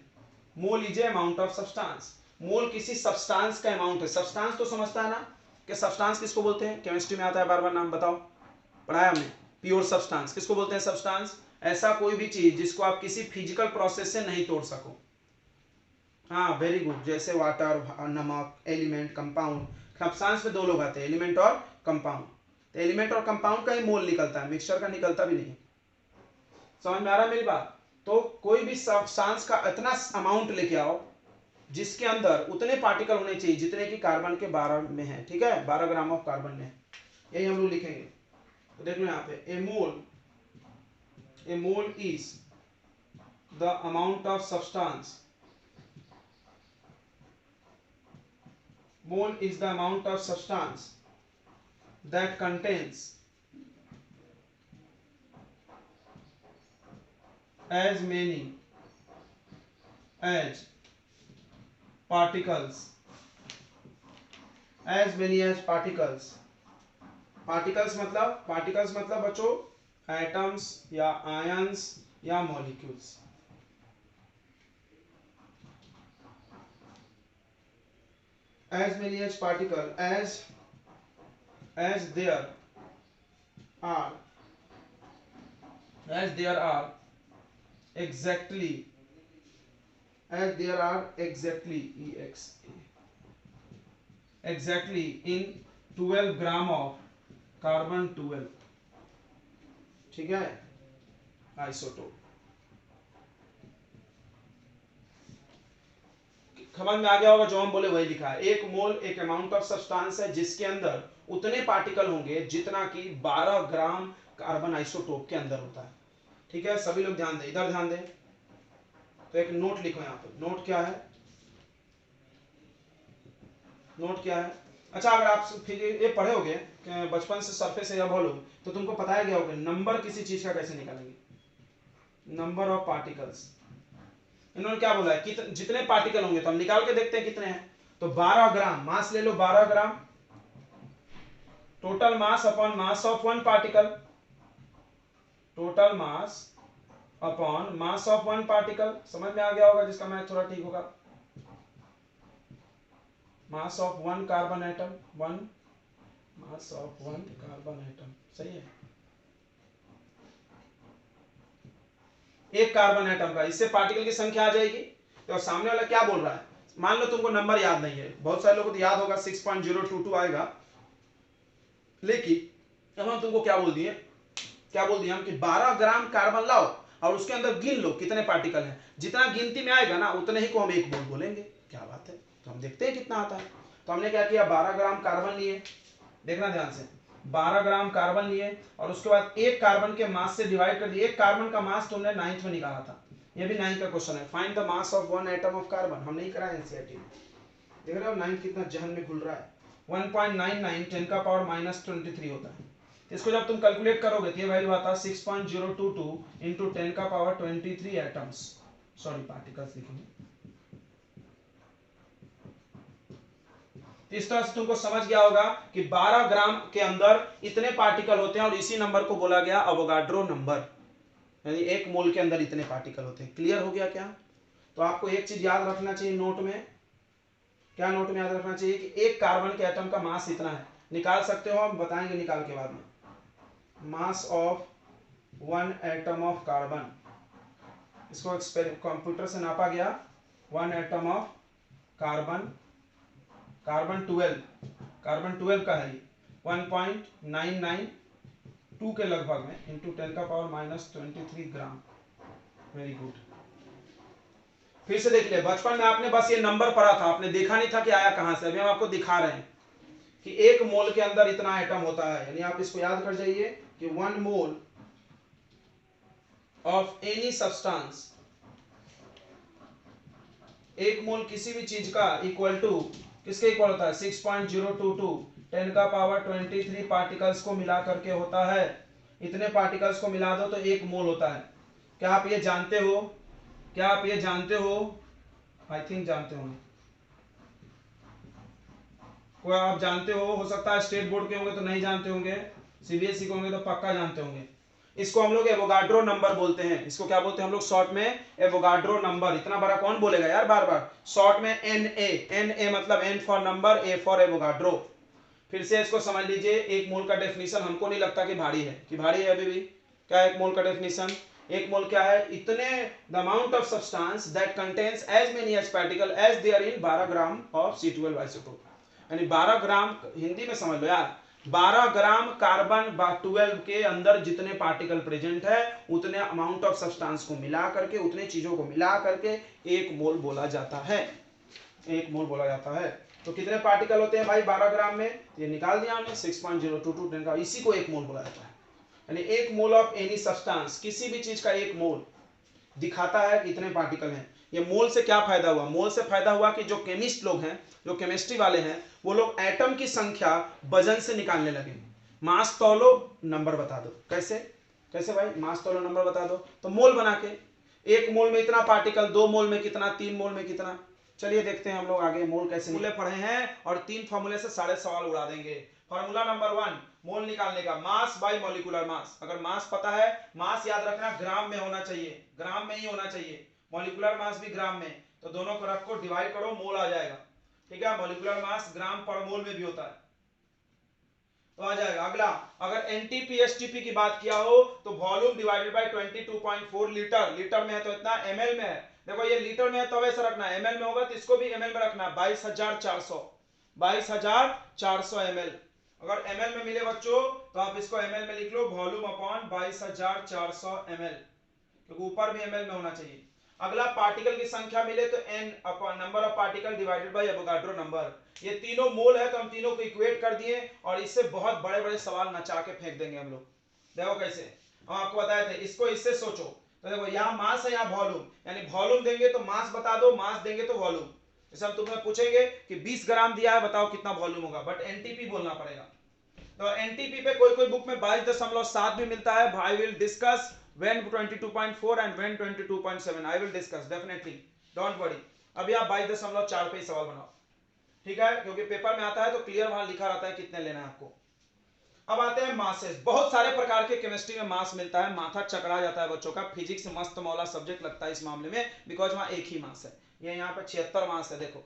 mole is a amount of substance. Mole किसी सब्सटेंस का अमाउंट है। सब्सटेंस तो समझता है ना कि सब्सटेंस किसको बोलते हैं? केमिस्ट्री में आता है, बार बार नाम बताओ, पढ़ाया हमने। प्योर सब्सटेंस किसको बोलते हैं? सब्सटेंस ऐसा कोई भी चीज जिसको आप किसी फिजिकल प्रोसेस से नहीं तोड़ सको। हाँ वेरी गुड, जैसे वाटर, नमक, एलिमेंट, कंपाउंड। सब्सटेंस में 2 लोग आते हैं, एलिमेंट और कंपाउंड। तो एलिमेंट और कंपाउंड का ही मोल निकलता है, मिक्सचर का निकलता भी नहीं। समझ में आ रहा है मेरी बात? तो कोई भी सब्सटेंस का इतना अमाउंट लेके आओ जिसके अंदर उतने पार्टिकल होने चाहिए जितने की कार्बन के 12 में है, ठीक है? 12 ग्राम ऑफ कार्बन में, यही हम लोग लिखेंगे। तो देख लो यहाँ पे, a mole is the amount of substance, mole is the amount of substance that contains as many as particles, particles मतलब बच्चों एटम्स या आयंस या molecules. as many as particle as there are exactly exactly in 12 gram of carbon 12, ठीक है, isotope. समझ में आ गया होगा, जो हम बोले वही लिखा है। एक मोल एक अमाउंट ऑफ सब्सटेंस है जिसके अंदर उतने पार्टिकल होंगे जितना कि 12 ग्राम कार्बन आइसोटोप के अंदर होता है, ठीक है। सभी लोग ध्यान दें, इधर ध्यान दें। तो एक नोट लिखो यहाँ पे। नोट क्या है? नोट क्या है? अच्छा, अगर आप फिर ये पढ़े होगे बचपन से सरफेस एरिया वॉल्यूम, तो तुमको पता है क्या होगा नंबर किसी चीज का कैसे निकालेंगे, नंबर ऑफ पार्टिकल्स। इन्होंने क्या बोला है कि जितने पार्टिकल होंगे, तो हम निकाल के देखते हैं कितने हैं। तो 12 ग्राम मास ले लो, 12 gram total mass upon mass of one particle, total mass upon mass of one particle. समझ में आ गया होगा, जिसका मैथ थोड़ा ठीक होगा। मास of one carbon atom, one mass of one carbon atom, सही है। एक कार्बन एटम का, इससे पार्टिकल की संख्या आ जाएगी। तो सामने वाला क्या बोल रहा है, मान लो तुमको नंबर याद नहीं है, बहुत सारे लोगों को तो याद होगा 6.022 आएगा, लेकिन अब हम तुमको क्या बोल दिए हम कि 12 ग्राम कार्बन लाओ और उसके अंदर गिन लो कितने पार्टिकल हैं। जितना गिनती में आएगा ना, उतने ही को हम एक मोल बोलेंगे। क्या बात है, तो हम देखते हैं कितना आता है। तो हमने क्या किया, 12 ग्राम कार्बन लिए, देखना ध्यान से, 12 ग्राम कार्बन लिए और उसके बाद एक कार्बन के मास से डिवाइड कर दिए। एक कार्बन का मास तुमने 9th में निकाला था, ये भी 9th का क्वेश्चन है। Find the mass of one atom of carbon, हम नहीं करा एनसीईआरटी में। देख रहे हो 9th कितना जहन में घुल रहा है। 1.99 10 का पावर -23 होता है। इसको जब तुम कैलकुलेट करोगे तो ये वैल्यू आता है 6.022 इंटू 10 का पावर 23 एटम्स, सॉरी पार्टिकल्स लिखेंगे। इस तरह से तुमको समझ गया होगा कि 12 ग्राम के अंदर इतने पार्टिकल होते हैं और इसी नंबर को बोला गया अवोगाड्रो नंबर, यानी एक मोल के अंदर इतने पार्टिकल होते हैं। क्लियर हो गया क्या? तो आपको एक चीज याद रखना चाहिए नोट में, क्या नोट में याद रखना चाहिए कि एक कार्बन के एटम का मास इतना है। निकाल सकते हो, हम बताएंगे निकाल के बाद में। मास of one atom of carbon, इसको कंप्यूटर से नापा गया। One atom of carbon, carbon 12 का है 1.992 के लगभग में इंटू 10 का पावर -23 ग्राम। Very good. फिर से देख ले, बचपन में आपने बस ये नंबर पढ़ा था, आपने देखा नहीं था कि आया कहां से। अभी हम आपको दिखा रहे हैं कि एक मोल के अंदर इतना एटम होता है, यानी आप इसको याद कर जाइए कि 1 मोल ऑफ एनी सब्सटेंस, एक मोल किसी भी चीज का इक्वल टू, किसके इक्वल होता है 6.022 10 का पावर 23 पार्टिकल्स को मिला करके होता है। इतने पार्टिकल्स को मिला दो तो एक मोल होता है। क्या आप ये जानते हो? क्या आप ये जानते हो? आई थिंक जानते होंगे, कोई आप जानते हो सकता है स्टेट बोर्ड के होंगे तो नहीं जानते होंगे, सीबीएसई के होंगे तो पक्का जानते होंगे। इसको हम लोग एवोगाड्रो नंबर बोलते हैं। इसको क्या बोलते हैं हम लोग शॉर्ट में? Avogadro number. इतना बड़ा कौन बोलेगा यार बार बार। शॉर्ट में NA मतलब N for number, A for Avogadro. फिर से इसको समझ लीजिए, एक मोल का डेफिनेशन हमको नहीं लगता कि भारी है, कि भारी है अभी भी। क्या है एक मोल का डेफिनेशन? एक मोल क्या है? इतने the amount of substance that contains as many as particle as there in 12 gram of C12 isotope. यानी 12 ग्राम, हिंदी में समझ लो यार, 12 ग्राम कार्बन 12 के अंदर जितने पार्टिकल प्रेजेंट है, उतने अमाउंट ऑफ सब्सटेंस को मिला करके, उतने चीजों को मिला करके एक मोल बोला जाता है। एक मोल बोला जाता है। तो कितने पार्टिकल होते हैं भाई 12 ग्राम में? ये निकाल दिया हमने 6.022 10 का, इसी को एक मोल बोला जाता है। यानी एक मोल ऑफ एनी सब्सटेंस, किसी भी चीज का एक मोल दिखाता है कि इतने पार्टिकल हैं। ये मोल से क्या फायदा हुआ? मोल से फायदा हुआ कि जो केमिस्ट लोग हैं, जो केमिस्ट्री वाले हैं, वो लोग एटम की संख्या वजन से निकालने लगे। मास तौलो, नंबर बता दो। कैसे कैसे भाई? मास तौलो, नंबर बता दो, तो मोल बना के, एक मोल में इतना पार्टिकल, 2 मोल में कितना, 3 मोल में कितना। चलिए देखते हैं हम लोग आगे मोल कैसे। फॉर्मूले पढ़े हैं और 3 फॉर्मूले से सारे सवाल उड़ा देंगे। फॉर्मूला नंबर 1, मोल निकालने का, मास बाय मॉलिक्यूलर मास। अगर मास पता है, मास याद रखना ग्राम में होना चाहिए, ग्राम में ही होना चाहिए, मॉलिक्यूलर मास भी ग्राम में, तो दोनों को रखो डिवाइड करो, मोल आ जाएगा। ठीक है, मॉलिक्यूलर मास ग्राम पर मोल में भी होता है, तो आ जाएगा। अगला, अगर एनटीपी एसटीपी की बात किया हो तो volume divided by 22.4 litre, litre में है तो इतना, एमएल में है, देखो ये लीटर में है तो वैसे रखना, एमएल में होगा तो इसको भी एमएल में रखना, 22,400 एमएल। अगर एमएल में मिले बच्चों तो आप इसको एमएल में लिख लो, वॉल्यूम अपॉन 22,400 एमएल, क्योंकि ऊपर भी एमएल में होना चाहिए। अगला, पार्टिकल की संख्या मिले तो n upon number of particle divided by Avogadro number. ये तीनों मोल है तो हम तीनों को इक्वेट कर दिए और इससे बहुत बड़े बड़े सवाल नचा के फेंक देंगे हम लोग। देखो कैसे, हम आपको बताए थे, इसको इससे सोचो, तो देखो यहाँ मास है, यहाँ वॉल्यूम, यानी वॉल्यूम देंगे तो मास बता दो, मास देंगे तो वॉल्यूम। जैसे हम तुम्हें पूछेंगे कि 20 ग्राम दिया है, बताओ कितना वॉल्यूम होगा, बट एनटीपी बोलना पड़ेगा। तो एनटीपी पे कोई कोई बुक में 22.7 भी मिलता है। I will discuss when 22.4 and when 22.7 I will discuss definitely, don't worry। अभी आप 22.4 पे ही सवाल बनाओ, ठीक है, क्योंकि पेपर में आता है तो क्लियर वहां लिखा रहता है कितने लेना है आपको। अब आते हैं मासेस। बहुत सारे प्रकार के केमिस्ट्री में मास मिलता है, माथा चकरा जाता है बच्चों का। फिजिक्स मस्त मौला सब्जेक्ट लगता है इस मामले में, बिकॉज वहां एक ही मास है, ये यहाँ पे 76 मास है। देखो,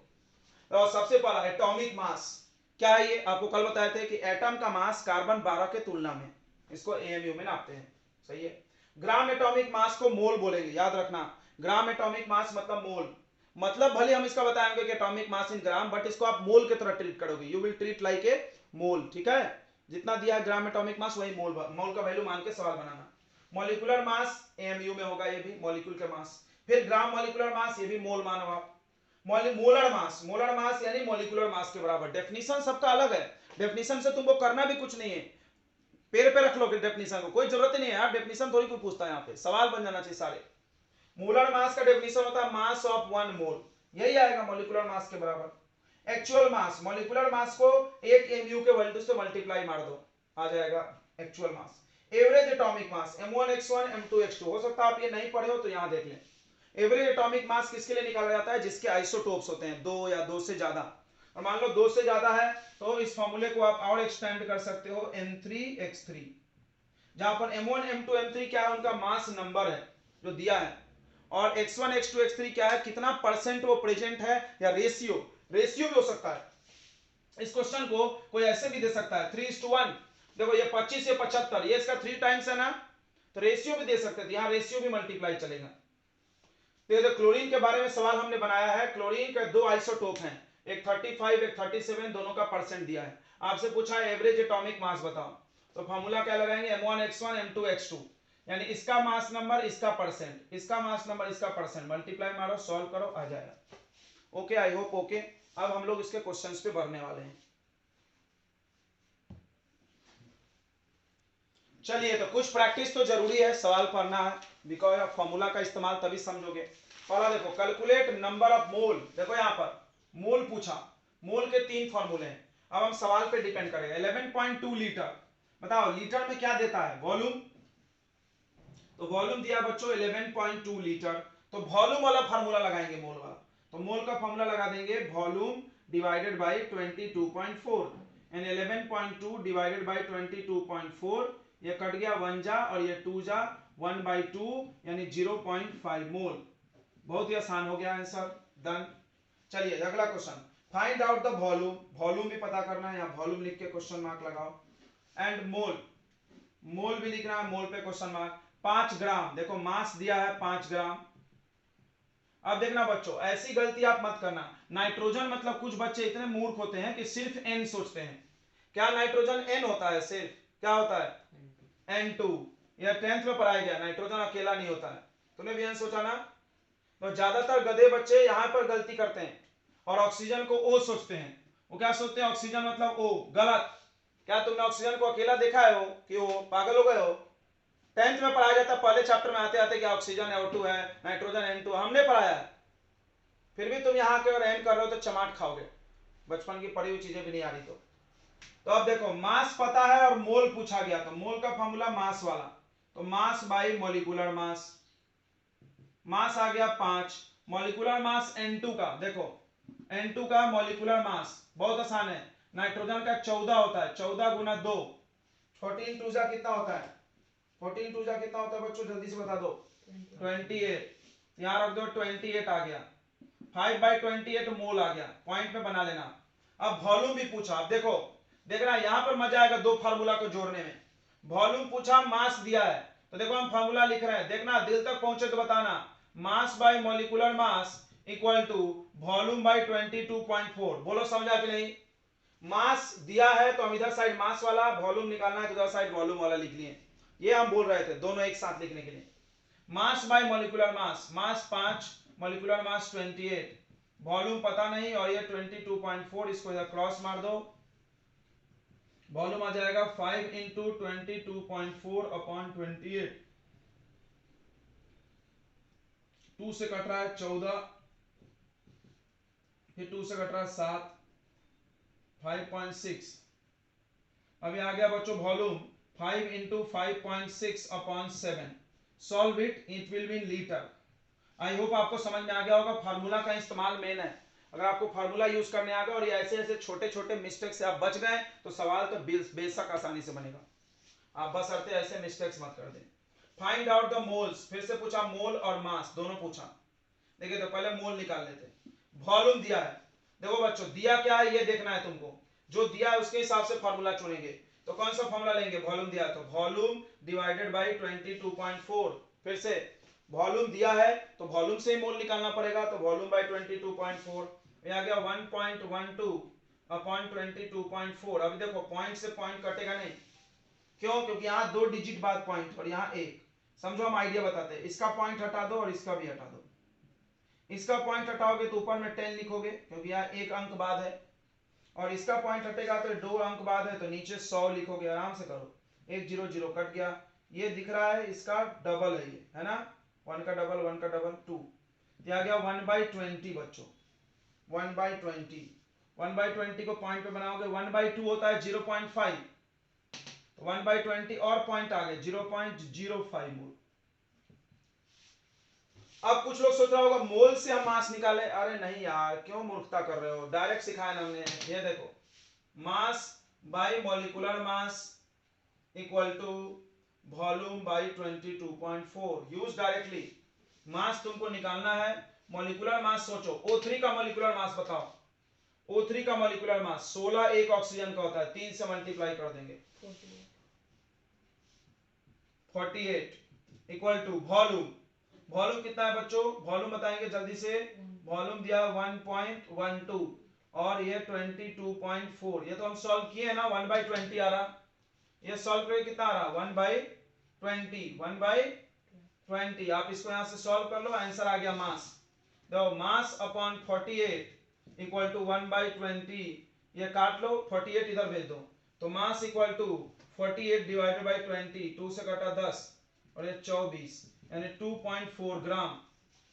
तो सबसे पहला एटॉमिक मास क्या है, ये आपको कल बताए थे कि एटम का मास कार्बन 12 के तुलना में, इसको एएमयू में नापते हैं, सही है। ग्राम एटॉमिक मास को मोल बोलेंगे, याद रखना, ग्राम एटॉमिक मास मतलब मोल, मतलब भले हम इसका बताएंगे कि atomic mass in gram, but इसको आप मोल की तरह ट्रीट करोगे, you will treat like a mole, ठीक है। जितना दिया है ग्राम एटॉमिक मास वही मोल, मोल का वैल्यू मान के सवाल बनाना। मॉलिक्यूलर मास एएमयू में होगा, ये भी मॉलिक्यूल का मास। फिर ग्राम मॉलिक्यूलर मास, ये भी मोल मानो आप। मोलर मास, मोलर मास यानी मॉलिक्यूलर मास के बराबर। डेफिनेशन सबका अलग है, डेफिनेशन से तुमको करना भी कुछ नहीं है, पेड़ पे रख लो डेफिनेशन को, कोई जरूरत नहीं है यार, डेफिनेशन थोड़ी कोई पूछता है, यहाँ पे सवाल बन जाना चाहिए सारे। मोलर मास का डेफिनेशन होता है मास ऑफ 1 मोल, यही आएगा मॉलिक्यूलर मास के बराबर। एक्चुअल मास, मॉलिक्यूलर मास को 1 mu के वैल्यू से मल्टीप्लाई मार दो, आ जाएगा actual mass. Average atomic mass m1x1 m2x2, हो सकता है आप ये नहीं पढ़े हो तो यहाँ देख लें। एवरेज एटॉमिक मास किसके लिए निकाला जाता है, जिसके आइसोटोप्स होते हैं 2 या 2 से ज्यादा, और मान लो 2 से ज्यादा है तो इस फॉर्मूले को आप और एक्सटेंड कर सकते हो n3x3, जहां पर m1 m2 m3 क्या है, उनका मास नंबर है जो दिया है, और x1 x2 x3 क्या है, कितना परसेंट वो प्रेजेंट है, या रेशियो, रेशियो भी हो सकता है। इस क्वेश्चन को कोई ऐसे भी दे सकता है 3:1, देखो ये 25 से 75, ये इसका 3 टाइम्स है ना, तो रेशियो भी दे सकते थे, यहाँ रेशियो भी मल्टीप्लाई चलेगा। तो क्लोरीन के बारे में सवाल हमने बनाया है, क्लोरीन के 2 आइसोटोप हैं, एक 35 एक 37, दोनों का परसेंट दिया है। आपसे पूछा है एवरेज एटॉमिक मास बताओ, तो फॉर्मूला क्या लगाएंगे, m1x1 m2x2, यानी इसका मास नंबर इसका परसेंट, इसका मास नंबर इसका परसेंट, मल्टीप्लाई मारो, सॉल्व करो, आ जाएगा। Okay, I hope okay. अब हम लोग इसके क्वेश्चंस पे बढ़ने वाले हैं। चलिए, तो कुछ प्रैक्टिस तो जरूरी है, सवाल पढ़ना है, बिकॉज आप फॉर्मूला का इस्तेमाल तभी समझोगे। पहला देखो, कैलकुलेट नंबर ऑफ मोल, देखो यहाँ पर मोल पूछा, मोल के 3 फॉर्मूले हैं। अब हम सवाल पे डिपेंड करेंगे। 11.2 लीटर, बताओ लीटर में क्या देता है, वॉल्यूम, तो वॉल्यूम दिया बच्चों 11.2 लीटर, तो वॉल्यूम वाला फार्मूला लगाएंगे, मोल वाला, तो मोल का फार्मूला लगा देंगे volume divided by 22.4, and 11.2 divided by 22.4, ये कट गया 1 जा और ये 2 जा, 1/2 यानी 0.5 मोल। बहुत ही आसान हो गया आंसर, डन। चलिए अगला question, find out the volume, volume भी पता करना है, यहाँ वॉल्यूम लिख के क्वेश्चन मार्क लगाओ, एंड मोल, मोल भी लिखना है, मोल पे क्वेश्चन मार्क। 5 ग्राम, देखो मास दिया है 5 ग्राम। अब देखना बच्चों, ऐसी गलती आप मत करना, नाइट्रोजन मतलब कुछ बच्चे इतने मूर्ख होते हैं कि सिर्फ n सोचते हैं, क्या नाइट्रोजन n होता है, सिर्फ क्या होता है N2, यह 10th में पढ़ाया गया, नाइट्रोजन अकेला नहीं होता है, तुमने भी n सोचा ना। तो ज्यादातर गधे बच्चे यहाँ पर गलती करते हैं और ऑक्सीजन को O सोचते हैं। वो क्या सोचते हैं, ऑक्सीजन मतलब O, गलत। क्या तुमने ऑक्सीजन को अकेला देखा है, हो कि O, पागल हो गए हो। 10th में पढ़ाया जाता, पहले चैप्टर में आते आते कि ऑक्सीजन O2 है, नाइट्रोजन N2, हमने पढ़ाया है, फिर भी तुम यहाँ के अगर एम कर रहे हो तो चमाट खाओगे, बचपन की पढ़ी हुई चीजें भी नहीं आ रही तो अब देखो, मास पता है और मोल पूछा गया, तो मोल का फॉर्मूला मास वाला, तो मास बाई मॉलिक्यूलर मास, मास आ गया 5, मॉलिक्यूलर मास N2 का, देखो N2 का मॉलिक्यूलर मास बहुत आसान है, नाइट्रोजन का 14 होता है, 14 गुना 2, 14 टू जा कितना होता है? 14 टू जा कितना होता है बच्चों, जल्दी से बता दो। 28, यहाँ रख दो 28 आ गया। 5/28 मोल आ गया, पॉइंट में बना लेना। अब वॉल्यूम भी पूछा, अब देखो देखना यहाँ पर मजा आएगा दो फार्मूला को जोड़ने में। वॉल्यूम पूछा, मास दिया है, तो देखो हम फार्मूला लिख रहे हैं, देखना दिल तक पहुंचे तो बताना। Mass by molecular mass equal to volume by 22.4। बोलो समझा कि नहीं? मास दिया है तो हम इधर साइड मास वाला, वॉल्यूम निकालना है तो उधर साइड वॉल्यूम वाला लिख लिए। ये हम बोल रहे थे दोनों एक साथ लिखने के लिए। मास by molecular mass, mass 5, molecular mass 28, volume पता नहीं और ये 22.4, इसको इधर क्रॉस मार दो, वॉल्यूम आ जाएगा 5 इंटू 22.4 अपॉन 28। 2 से कट रहा है 14, फिर 2 से कट रहा है 7, 5.6। अभी आ गया बच्चों volume 5 into 5.6 upon 7। Solve it, it will be in litre. I hope आपको समझ में आ गया होगा। फार्मूला का इस्तेमाल मेन है। अगर आपको फार्मूला यूज करने आ गया और ये ऐसे ऐसे छोटे छोटे मिस्टेक से आप बच गए तो सवाल तो बेशक आसानी से बनेगा। आप बस अरते ऐसे मिस्टेक्स मत कर दें। फाइंड आउट द मोल्स, फिर से पूछा मोल और मास दोनों पूछा। देखिए तो पहले मोल निकाल लेते। वॉल्यूम दिया है, देखो बच्चों दिया क्या है ये देखना है तुमको, जो दिया है उसके हिसाब से फार्मूला चुनेंगे। तो कौन सा फार्मूला लेंगे? वॉल्यूम दिया है तो वॉल्यूम डिवाइडेड बाय 22.4। फिर से वॉल्यूम दिया है तो वॉल्यूम से ही मोल निकालना पड़ेगा, तो वॉल्यूम बाय 22.4। ये आ गया 1.12 अपॉन 22.4। अभी देखो पॉइंट से पॉइंट कटेगा नहीं, क्यों? क्योंकि यहाँ 2 डिजिट बाद पॉइंट और यहाँ 1। समझो हम आइडिया बताते हैं, इसका पॉइंट हटा दो और इसका भी हटा दो। इसका पॉइंट हटाओगे तो ऊपर में 10 लिखोगे क्योंकि यहाँ 1 अंक बाद है, और इसका पॉइंट हटेगा तो 2 अंक बाद है तो नीचे 100 लिखोगे। आराम से करो, 1 0 0 कट गया। ये दिख रहा है, इसका डबल है ये, है ना? 1 का डबल 1 का डबल 2, ये आ गया 1/20 बच्चों, 1/20। 1/20 को पॉइंट पे बनाओगे, 1/2 होता है 0.5, 1/20 और पॉइंट आ गए 0.05 मोल। अब कुछ लोग सोच रहा होगा मोल से हम मास निकाले। अरे नहीं यार, क्यों मूर्खता कर रहे हो, डायरेक्ट सिखाया ना हमने। ये देखो mass by molecular mass equal to volume by 22.4, use directly. Mass तुमको निकालना है, मॉलिक्यूलर मास सोचो। O3 का मॉलिक्यूलर मास बताओ। O3 का मॉलिक्यूलर मास 16 एक ऑक्सीजन का होता है, 3 से मल्टीप्लाई कर देंगे 48 इक्वल टू वॉल्यूम। वॉल्यूम कितना है बच्चों? वॉल्यूम बताएंगे जल्दी से। वॉल्यूम दिया 1.12 और ये 22.4। ये तो हम सॉल्व किए हैं ना, 1/20 आ रहा। ये सॉल्व करके कितना आ रहा? 1/20, 1/20। आप इसको यहां से सॉल्व कर लो, आंसर आ गया मास। देखो मास अपॉन 48 इक्वल टू 1/20। ये काट लो, 48 इधर भेज दो, तो mass equal to 48 divided by 20, 2 से कटा 10 और ये 24, यानी 2.4 ग्राम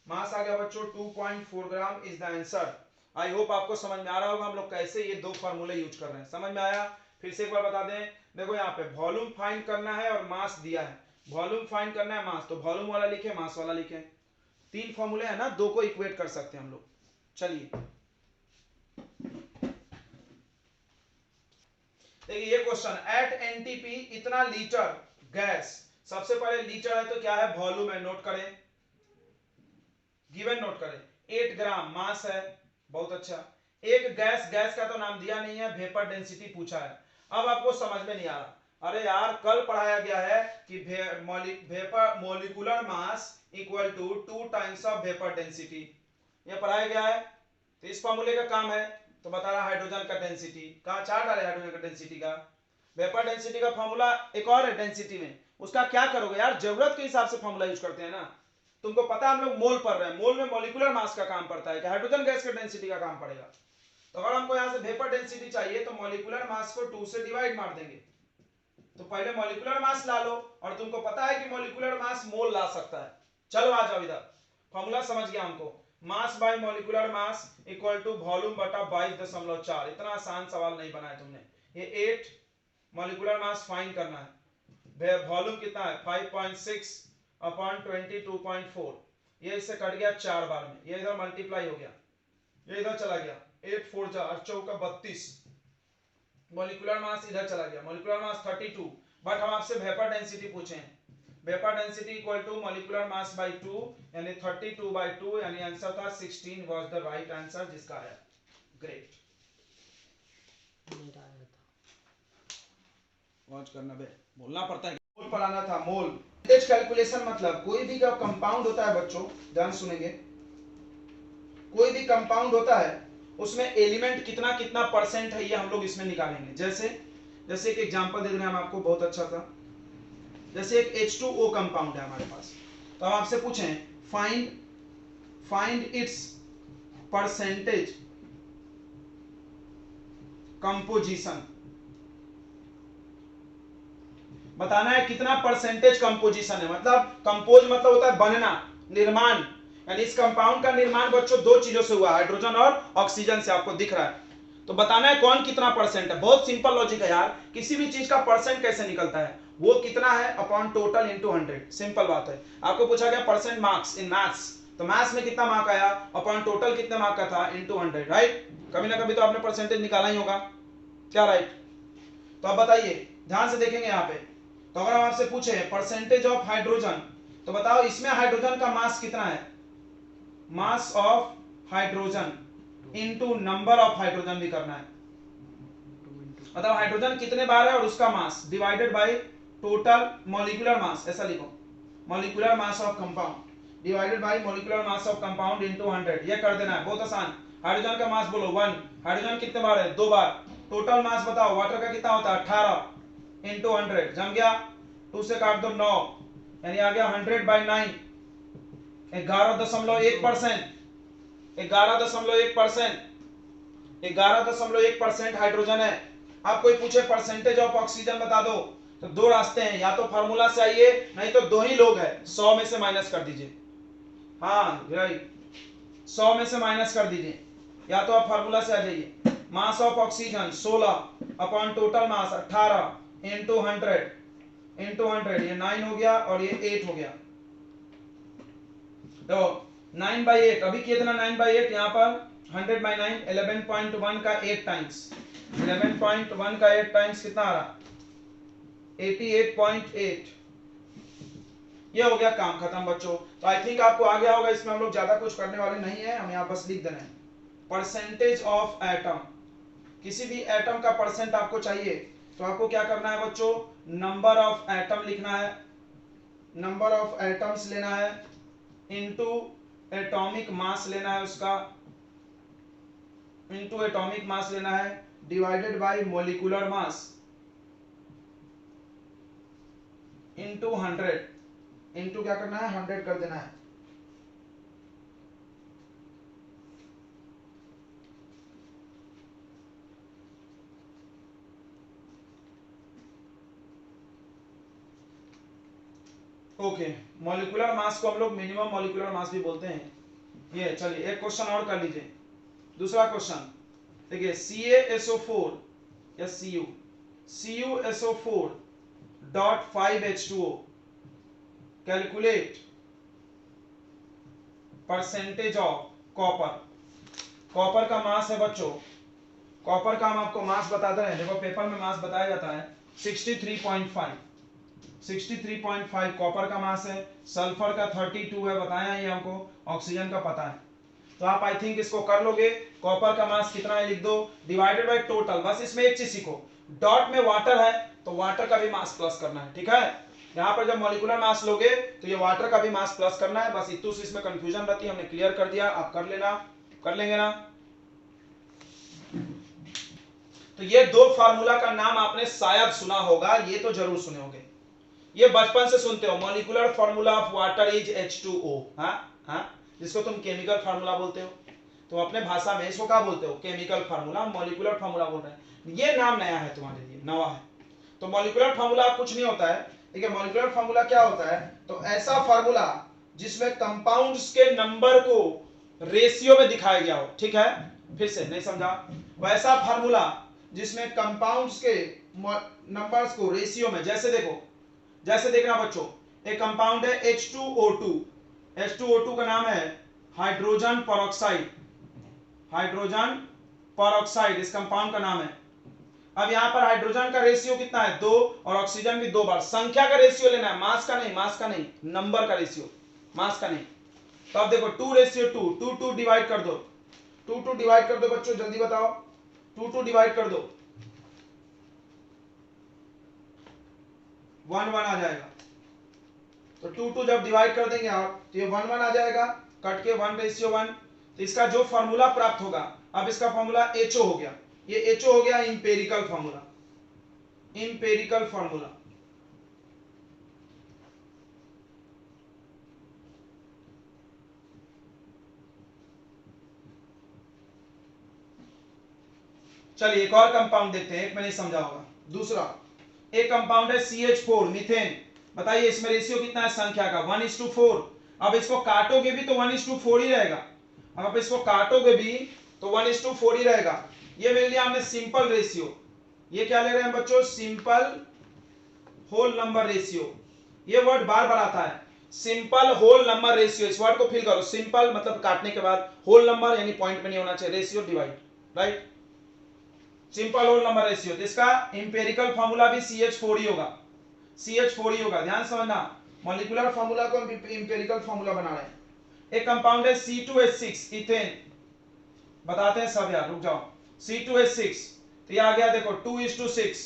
मास आ गया बच्चों। 2.4 gram is the answer. I hope आपको समझ में आ रहा होगा हम लोग कैसे ये दो फार्मूले यूज कर रहे हैं। समझ में आया? फिर से एक बार बता दें, देखो यहाँ पे वॉल्यूम फाइंड करना है और मास दिया है। वॉल्यूम फाइंड करना है, मास, तो वॉल्यूम वाला लिखे, मास वाला लिखे। 3 फॉर्मूले है ना, 2 को इक्वेट कर सकते हैं हम लोग। चलिए देखिए ये क्वेश्चन, एट एनटीपी इतना लीटर गैस। सबसे पहले लीटर है तो क्या है? वॉल्यूम है, नोट करें, गिवन नोट करें। 8 ग्राम मास है, बहुत अच्छा। एक गैस, गैस का तो नाम दिया नहीं है, वेपर डेंसिटी पूछा है। अब आपको समझ में नहीं आ रहा, अरे यार कल पढ़ाया गया है कि vapour molecular mass equal to 2 times of vapour density, ये पढ़ाया गया है। तो इस फॉर्मूले का काम है, तो बता रहा हाइड्रोजन का डेंसिटी। कहां चार्ट आ रहा है हाइड्रोजन का डेंसिटी का? वेपर डेंसिटी का फॉर्मूला एक और है डेंसिटी में, उसका क्या करोगे यार? जरूरत के हिसाब से फॉर्मूला यूज करते हैं ना। तुमको पता है हम लोग मोल पढ़ रहे हैं, मोल में मॉलिक्यूलर मास का काम पड़ता है कि हाइड्रोजन गैस के डेंसिटी का काम पड़ेगा। तो अगर हमको यहां से वेपर डेंसिटी चाहिए तो मॉलिक्यूलर मास को 2 से डिवाइड मार देंगे। तो पहले मॉलिक्यूलर मास ला लो, और तुमको पता है कि मॉलिक्यूलर मास मोल ला सकता है। चलो आ जाओ इधर, फॉर्मूला समझ गया हमको। Mass by molecular mass equal to volume बटा 22.4। इतना आसान सवाल नहीं बनाया तुमने। ये 8 मॉलिक्यूलर मास फाइंड करना है, वॉल्यूम कितना है? 5.6 अपॉन 22.4। ये इससे कट गया 4 बार में, ये इधर मल्टीप्लाई हो गया, ये इधर चला गया, 8 4 4 चौका 32। मॉलिक्यूलर मास इधर चला गया, मॉलिक्यूलर मास 32 बट हम आपसे वेपर डेंसिटी पूछे हैं। Vapour density equal to molecular mass by 2 यानी 32/2 यानी आंसर था 16 वाज द राइट आंसर जिसका है। ग्रेट, मेरा आया था। वॉच करना बे, बोलना पड़ता है। मोल पढ़ाना था, मोल परसेंटेज कैलकुलेशन मतलब कोई भी जो कंपाउंड होता है बच्चों, ध्यान सुनेंगे, कोई भी कंपाउंड होता है उसमें एलिमेंट कितना कितना परसेंट है ये हम लोग इसमें निकालेंगे। जैसे एक एग्जांपल दे रहे हैं हम आपको, बहुत अच्छा था। जैसे एक H2O कंपाउंड है हमारे पास, तो हम आपसे पूछें फाइंड इट्स परसेंटेज कंपोजिशन, बताना है कितना परसेंटेज कंपोजिशन है। मतलब कंपोज मतलब होता है बनना, निर्माण, यानी इस कंपाउंड का निर्माण बच्चों दो चीजों से हुआ, हाइड्रोजन और ऑक्सीजन से, आपको दिख रहा है। तो बताना है कौन कितना परसेंट है। बहुत सिंपल लॉजिक है यार, किसी भी चीज का परसेंट कैसे निकलता है, वो कितना है अपॉन टोटल इनटू 100, सिंपल बात है। आपको पूछा गया परसेंट मार्क्स इन मैथ्स, तो मैथ्स में कितना मार्क आया अपॉन टोटल कितने मार्क का था इनटू 100, राइट। कभी ना कभी तो आपने परसेंटेज निकाला ही होगा, क्या राइट। तो अब बताइए, ध्यान से देखेंगे यहाँ पे, तो अगर हम आपसे पूछे परसेंटेज ऑफ हाइड्रोजन, तो बताओ इसमें हाइड्रोजन का मास कितना है, mass of hydrogen into number of hydrogen भी करना है। मतलब हाइड्रोजन कितने बार है और उसका मास divided by total molecular mass, ऐसा लिखो, molecular mass of compound divided by molecular mass of compound into 100, ये कर देना है, बहुत आसान। हाइड्रोजन का मास बोलो 1, हाइड्रोजन कितने बार है, 2 बार। टोटल मास बताओ वाटर का कितना होता है 18 इनटू 100, जम गया, 2 से काट दो 9, यानी आ गया 100/9, 11.1%, 11.1%, 11.1% हाइड्रोजन है। आप कोई पूछे परसेंटेज ऑफ ऑक्सीजन बता दो, तो दो रास्ते हैं, या तो फार्मूला से आइए, नहीं तो दो ही लोग हैं, 100 में से माइनस कर दीजिए। हाँ राइट, 100 में से माइनस कर दीजिए, या तो आप फार्मूला से आ जाइए। Mass of oxygen 16 upon total mass 18 into 100, ये 9 हो गया और ये 8 हो गया। तो 9/8, अभी कितना 9/8, यहाँ पर 100/9, 11.1 का 8 टाइम्स, 11.1 का 8 टाइम्स कितना आ रहा, 88.8। ये हो गया, काम खत्म बच्चों। तो आई थिंक आपको आ गया होगा, इसमें हम लोग ज्यादा कुछ करने वाले नहीं है, हम यहाँ बस लिख देना है परसेंटेज ऑफ एटम। किसी भी एटम का परसेंट आपको चाहिए तो आपको क्या करना है बच्चों, नंबर ऑफ एटम लिखना है, नंबर ऑफ एटम्स लेना है इनटू एटॉमिक मास लेना है उसका, इनटू एटॉमिक मास लेना है divided by molecular mass into 100, into क्या करना है 100 कर देना है। ओके, मॉलिक्यूलर मास को हम लोग मिनिमम मॉलिक्यूलर मास भी बोलते हैं। ये चलिए एक क्वेश्चन और कर लीजिए, दूसरा क्वेश्चन देखिए, CaSO4 या CuSO4.5H2O, calculate percentage of copper. Copper का मास है बच्चों, कॉपर का हम आपको मास बता दे रहे हैं, देखो पेपर में मास बताया जाता है 63.5 कॉपर का मास है, सल्फर का 32 है, बताया ये हमको, ऑक्सीजन का पता है। तो आप आई थिंक इसको कर लोगे। कॉपर का मास कितना है लिख दो, डिवाइडेड बाय टोटल, बस इसमें एक चीज सीखो, डॉट में वाटर है तो वाटर का भी मास प्लस करना है, ठीक है। यहाँ पर जब मॉलिक्यूलर मास लोगे तो ये वाटर का भी मास प्लस करना है, बस इतने से इसमें कंफ्यूजन रहती है, हमने क्लियर कर दिया, आप कर लेना, कर लेंगे ना। तो ये दो फार्मूला का नाम आपने शायद सुना होगा, ये तो जरूर सुने होंगे, ये बचपन से सुनते हो, molecular formula of water is H2O, हाँ, जिसको तुम केमिकल फार्मूला बोलते हो, तो अपने भाषा में इसको क्या बोलते हो, केमिकल फार्मूला, मॉलिक्यूलर फार्मूला बोल रहे हैं, ये नाम नया है तुम्हारे लिए, नवा है। तो मॉलिक्यूलर फार्मूला कुछ नहीं होता है, ठीक है। मॉलिक्यूलर फार्मूला क्या होता है, तो ऐसा फार्मूला जिसमें कंपाउंड्स के नंबर को रेशियो में दिखाया गया हो, ठीक है, फिर से नहीं समझा, वैसा फार्मूला जिसमें कंपाउंड्स के नंबर्स को रेशियो में, जैसे देखो, जैसे देखना बच्चों, एक कंपाउंड है H2O2, H2O2 का नाम है हाइड्रोजन पेरोक्साइड, हाइड्रोजन पेरोक्साइड इस कंपाउंड का नाम है। अब यहाँ पर हाइड्रोजन का रेशियो कितना है 2 और ऑक्सीजन भी 2 बार। संख्या का रेशियो लेना है, मास का नहीं, मास का नहीं, नंबर का रेशियो, मास का नहीं। तो अब देखो 2:2, 2 डिवाइड कर दो, 2 डिवाइड कर दो बच्चों, जल्दी बताओ, 2 डिवाइड कर दो, 1 1 आ जाएगा। तो 2 जब डिवाइड कर देंगे आप तो ये 1 1 आ जाएगा, कट के 1:1। तो इसका जो फॉर्मूला प्राप्त होगा, अब इसका फॉर्मूला HO हो गया, ये HO हो गया इंपेरिकल फॉर्मूला, इंपेरिकल फॉर्मूला। चलिए एक और कंपाउंड देखते हैं, एक मैंने समझा होगा। दूसरा एक कंपाउंड है CH4 मीथेन। बताइए इसमें रेशियो कितना है संख्या का 1:4। अब इसको काटोगे भी तो 1:4 ही रहेगा, अब आप इसको काटोगे भी तो 1:4 ही रहेगा। ये ले लिया हमने सिंपल रेशियो। ये क्या ले रहे हैं बच्चों, सिंपल होल नंबर रेशियो। ये वर्ड बार बार आता है, सिंपल होल नंबर रेशियो। इस वर्ड को फिल करो, सिंपल मतलब काटने के बाद, होल नंबर यानी पॉइंट में नहीं होना चाहिए, ratio divide, right, simple whole number ratio. इसका इंपेरिकल फार्मूला भी CH4 ही होगा, CH4 ही होगा, ध्यान समझना। मॉलिक्यूलर फार्मूला को हम इंपेरिकल फार्मूला बना रहे हैं। एक कंपाउंड है C2H6 इथेन, बताते हैं सब यार, रुक जाओ। C2H6 तो ये आ गया देखो 2:6,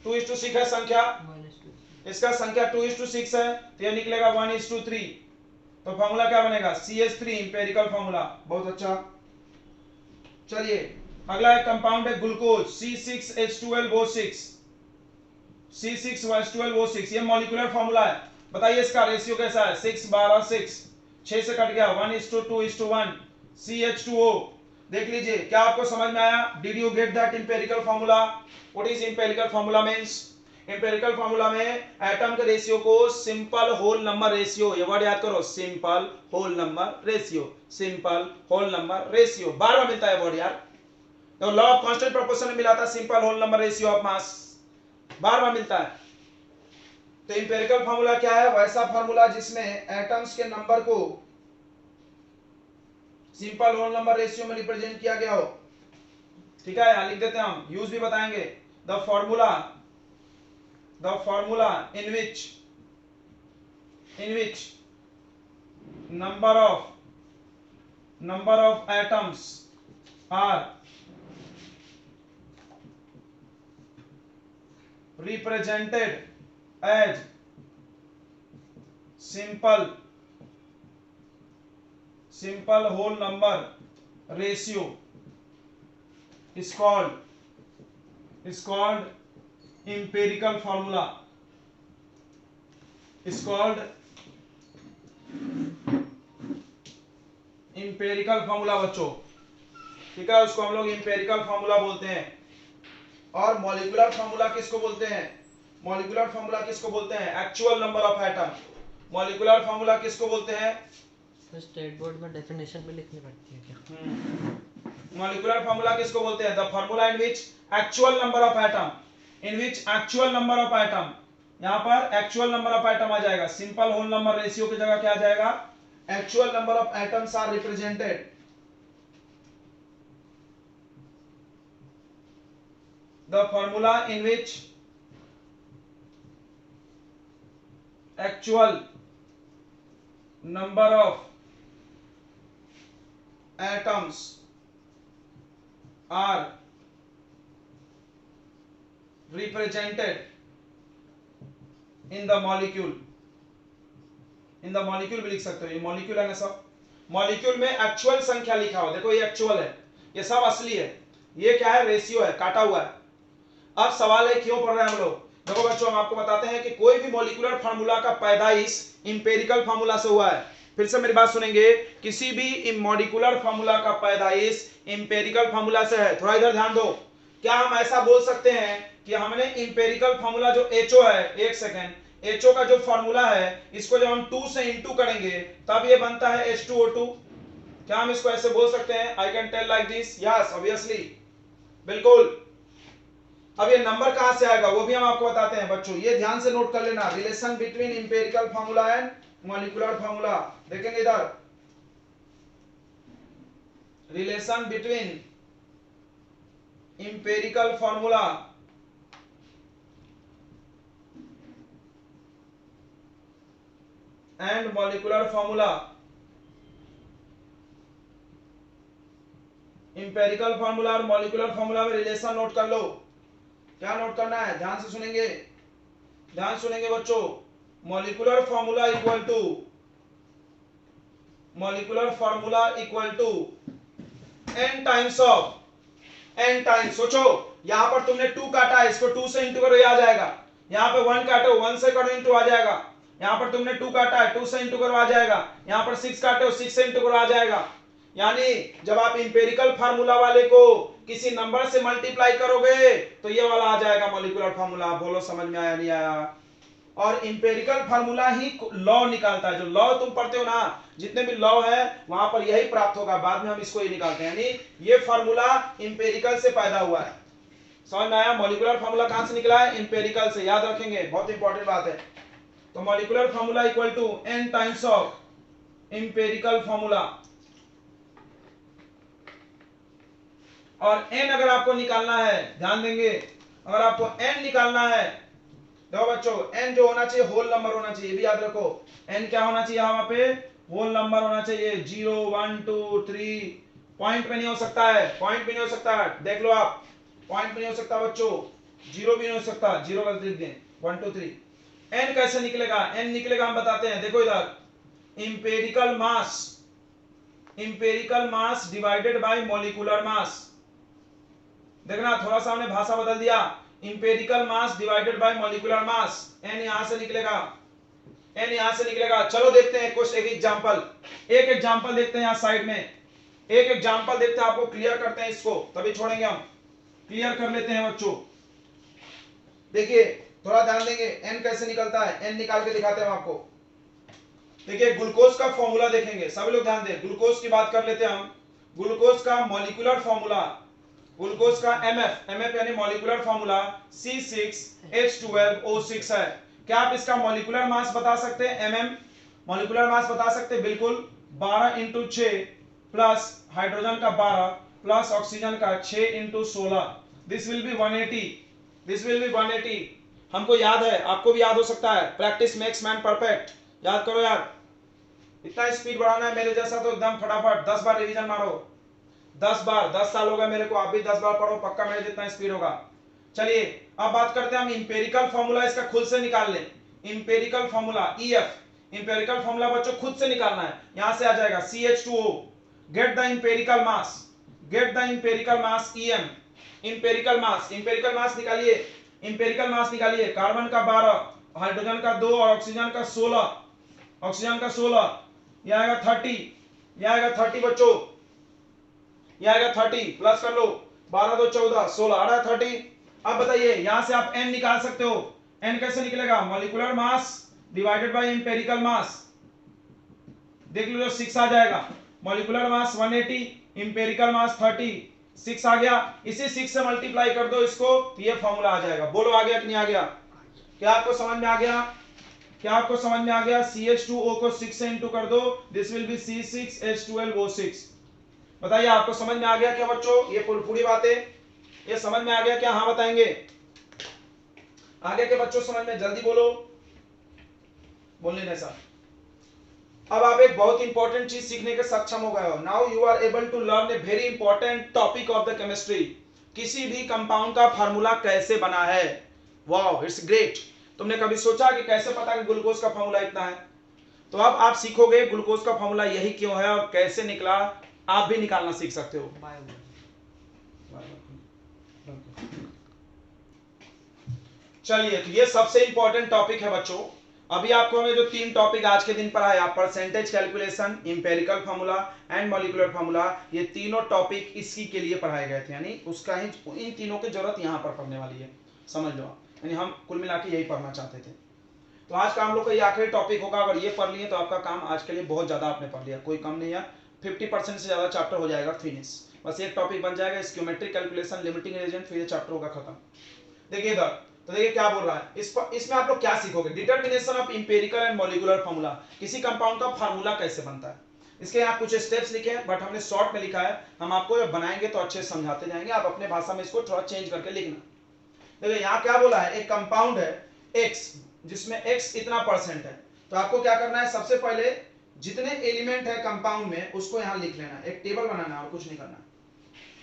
2:6 है संख्या, इसका संख्या 2:6 है तो ये निकलेगा 1:3। तो फार्मूला क्या बनेगा CH3 इंपेरिकल फार्मूला, बहुत अच्छा। चलिए अगला एक कंपाउंड है ग्लूकोज C6H12O6, C6H12O6, ये मॉलिक्यूलर फार्मूला है। बताइए इसका रेशियो कैसा है 6 12 6, 6 से कट गया 1:2:1 CH2O। देख लीजिए क्या आपको समझ में आया, did you get that empirical formula. What is empirical formula means, empirical formula में एटम के रेशियो को सिंपल होल नंबर रेशियो, ये वर्ड याद करो, simple whole number ratio, simple whole number ratio, बार बार मिलता है वर्ड यार। तो लॉ ऑफ कांस्टेंट प्रोपोर्शन में मिला था simple whole number ratio of mass, बार बार मिलता है। तो इंपेरिकल फार्मूला क्या है, वैसा फार्मूला जिसमें एटम्स के नंबर को सिंपल होल नंबर रेशियो में रिप्रेजेंट किया गया हो। ठीक है, यहां लिख देते हैं हम, यूज भी बताएंगे। The formula in which number of atoms are represented as simple whole number ratio is called empirical formula, is called empirical formula बच्चों। ठीक है, उसको हम लोग इंपेरिकल फार्मूला बोलते हैं। और मॉलिक्यूलर फार्मूला किसको बोलते हैं, मॉलिक्यूलर फार्मूला किसको बोलते हैं, actual number of atom. Molecular formula किसको बोलते हैं, स्टेट बोर्ड में डेफिनेशन भी लिखनी पड़ती है क्या। मॉलिक्यूलर फार्मूला किसको बोलते हैं, the formula in which actual number of atom, in which actual number of atom, यहां पर एक्चुअल नंबर ऑफ एटम आ जाएगा, सिंपल होल नंबर रेशियो की जगह क्या आ जाएगा, actual number of atoms are represented, the formula in which actual number of atoms are represented in the molecule, in the molecule भी लिख सकते हो, ये मॉलिक्यूल है ना सब, मॉलिक्यूल में एक्चुअल संख्या लिखा हो, देखो ये एक्चुअल है, ये सब असली है, ये क्या है रेशियो है, काटा हुआ है। अब सवाल है क्यों पढ़ रहे हैं हम लोग, देखो बच्चों हम आपको बताते हैं कि कोई भी मॉलिक्यूलर फार्मूला का पैदाइश इंपेरिकल फार्मूला से हुआ है। फिर से मेरी बात सुनेंगे, किसी भी मॉलिक्यूलर फार्मूला का पैदाइश इंपेरिकल फार्मूला से है। थोड़ा इधर ध्यान दो, क्या हम ऐसा बोल सकते हैं कि हमने इंपेरिकल फार्मूला जो HO है, एक सेकेंड, HO का जो फार्मूला है इसको जब हम 2 से इंटू करेंगे तब ये बनता है H2O2, क्या हम इसको ऐसे बोल सकते हैं, I can tell like this, yes obviously, बिल्कुल। अब ये नंबर कहां से आएगा वो भी हम आपको बताते हैं बच्चों, ये ध्यान से नोट कर लेना, relation between empirical formula and molecular formula. देखेंगे इधर, relation between empirical formula and molecular formula, empirical formula और मॉलिक्यूलर फॉर्मूला में रिलेशन नोट कर लो। क्या नोट करना है, ध्यान से सुनेंगे, ध्यान सुनेंगे बच्चों। Molecular formula equal to, molecular formula equal to n times of, n times, सोचो यहां पर तुमने 2 काटा है, इसको 2 से इंटू करो, ये आ जाएगा। यहां पे 1 काटो, 1 से करो, इंटू आ जाएगा। यहां पर तुमने 2 काटा है, 2 से इंटू करो, आ जाएगा। यहां पर 6 काटो, 6 से इंटू करो, आ जाएगा। यानी जब आप इंपेरिकल फार्मूला वाले को किसी नंबर से मल्टीप्लाई करोगे तो ये वाला आ जाएगा मॉलिक्यूलर फार्मूला। बोलो समझ में आया नहीं आया? और इंपेरिकल फार्मूला ही लॉ निकालता है। जो लॉ तुम पढ़ते हो ना, जितने भी लॉ है वहां पर यही प्राप्त होगा, बाद में हम इसको ही निकालते हैं। यानी ये फार्मूला इंपेरिकल से पैदा हुआ है। समझ में आया? मॉलिक्यूलर फार्मूला कहां से निकला है? इंपेरिकल से। याद रखेंगे, बहुत इंपॉर्टेंट बात है। तो molecular formula equal to n times of empirical formula. और n अगर आपको निकालना है, ध्यान देंगे, अगर आपको n निकालना है, देखो बच्चों, n जो होना चाहिए होल नंबर होना चाहिए, भी याद रखो। n क्या होना चाहिए? वहां पे होल नंबर होना चाहिए। 0 1 2 3, पॉइंट में नहीं हो सकता है, पॉइंट भी नहीं हो सकता है, देख लो आप, पॉइंट भी नहीं हो सकता बच्चों, 0 भी नहीं हो सकता, 0 गलत लिख दें, 1 2 3। n कैसे निकलेगा? n निकलेगा हम बताते हैं, देखो इधर, इंपेरिकल मास, इंपेरिकल मास डिवाइडेड बाय मॉलिक्यूलर मास। देखना थोड़ा सा हमने भाषा बदल दिया, इंपेरिकल मास डिवाइडेड बाय मॉलिक्यूलर मास। n यहां से निकलेगा, n यहां से निकलेगा। चलो देखते हैं कुछ एक एग्जांपल, एक एग्जांपल देखते हैं यहां साइड में, एक एग्जांपल देखते हैं, आपको क्लियर करते हैं इसको, तभी छोड़ेंगे हम, क्लियर कर लेते हैं बच्चों। देखिए थोड़ा ध्यान देंगे, n कैसे निकलता है, n निकाल के दिखाते हैं हम आपको। देखिए ग्लूकोज का फॉर्मूला देखेंगे, सभी लोग ध्यान दें, ग्लूकोज की बात कर लेते हैं हम। ग्लूकोज का मॉलिक्यूलर फॉर्मूला, ग्लूकोज का MF, MF यानी मॉलिक्यूलर फॉर्मूला C6H12O6 है। क्या आप इसका मॉलिक्यूलर मास बता सकते हैं? mm मॉलिक्यूलर मास बता सकते हैं? बिल्कुल। 12 × 6 प्लस हाइड्रोजन का 12 प्लस ऑक्सीजन का 6 × 16, this will be 180, this will be 180। हमको याद है, आपको भी याद हो सकता है, प्रैक्टिस मेक्स मैन परफेक्ट। याद करो यार, इतना स्पीड बढ़ाना है मेरे जैसा तो एकदम फटाफट 10 बार रिवीजन मारो, 10 बार, 10 साल हो गए मेरे को, आप भी 10 बार पढ़ो, पक्का मेरे जितना स्पीड होगा। चलिए अब बात करते हैं हम इंपेरिकल फार्मूला, इसका खुद से निकाल लें। Empirical formula EF, empirical formula बच्चों खुद से निकालना है। यहां से आ जाएगा CH2O, get the empirical mass, get the empirical mass EM, empirical mass, empirical mass निकालिए, इंपेरिकल मास निकालिए। कार्बन का 12, हाइड्रोजन का 2 और ऑक्सीजन का 16, ऑक्सीजन का 16, यह आएगा 30, यह आएगा 30 बच्चों, यह आएगा 30, प्लस कर लो, 12 2 14 16 आ रहा है 30। अब बताइए यहां से आप n निकाल सकते हो, n कैसे निकलेगा? Molecular mass divided by empirical mass, देख लो 6 आ जाएगा। मॉलिक्यूलर मास 180, इंपेरिकल मास 30, 6 आ गया, इसी 6 से मल्टीप्लाई कर दो इसको, ये फॉर्मूला आ जाएगा। बोलो आ गया कि नहीं आ गया? क्या आपको समझ में आ गया? क्या आपको समझ में आ गया? CH2O को 6 से इंटू कर दो, दिस विल बी C6H12O6। बताइए आपको समझ में आ गया क्या बच्चों? ये पूरी बातें ये समझ में आ गया क्या? हाँ बताएंगे, आ गया क्या बच्चों समझ में? जल्दी बोलो, बोलने जैसा। अब आप एक बहुत इंपॉर्टेंट चीज सीखने के सक्षम हो गए हो। Now you are able to learn a very important topic of the chemistry. किसी भी कंपाउंड का फार्मूला कैसे बना है। Wow, it's great. तुमने कभी सोचा कि कैसे पता कि ग्लूकोज का फार्मूला इतना है? तो अब आप सीखोगे ग्लूकोज का फार्मूला यही क्यों है और कैसे निकला, आप भी निकालना सीख सकते हो। चलिए, तो ये सबसे इंपॉर्टेंट टॉपिक है बच्चों। अभी आपको हमें जो 3 टॉपिक आज के दिन पढ़ाया, percentage calculation, empirical formula and molecular formula, ये तीनों टॉपिक इसी के लिए पढ़ाए गए थे। यानी उसका ही, इन तीनों की जरूरत यहाँ पर पढ़ने वाली है, समझ लो आप। यानी हम कुल मिला के यही पढ़ना चाहते थे। तो आज का हम लोग का ये आखिरी टॉपिक होगा। अगर ये पढ़ लिए तो आपका काम आज के लिए बहुत ज्यादा आपने पढ़ लिया, कोई कम नहीं है, 50% से ज्यादा चैप्टर हो जाएगा फिनिश। बस एक टॉपिक बन जाएगा, स्कीमेट्रिक कैलकुलेशन, लिमिटिंग एजेंट, फिर ये चैप्टर होगा खत्म। देखिए इधर, तो देखिए क्या बोल रहा है इसमें आप लोग क्या सीखोगे? Determination of empirical and molecular formula, किसी कंपाउंड का फार्मूला कैसे बनता है। इसके यहाँ कुछ स्टेप्स लिखे हैं, बट हमने शॉर्ट में लिखा है, हम आपको जब बनाएंगे तो अच्छे से समझाते जाएंगे, आप अपने भाषा में इसको थोड़ा चेंज करके लिखना। देखिए यहाँ क्या बोला है, एक कंपाउंड है X, जिसमें X इतना परसेंट है, तो आपको क्या करना है, सबसे पहले जितने एलिमेंट है कंपाउंड में उसको यहां लिख लेना, एक टेबल बनाना है और कुछ नहीं करना।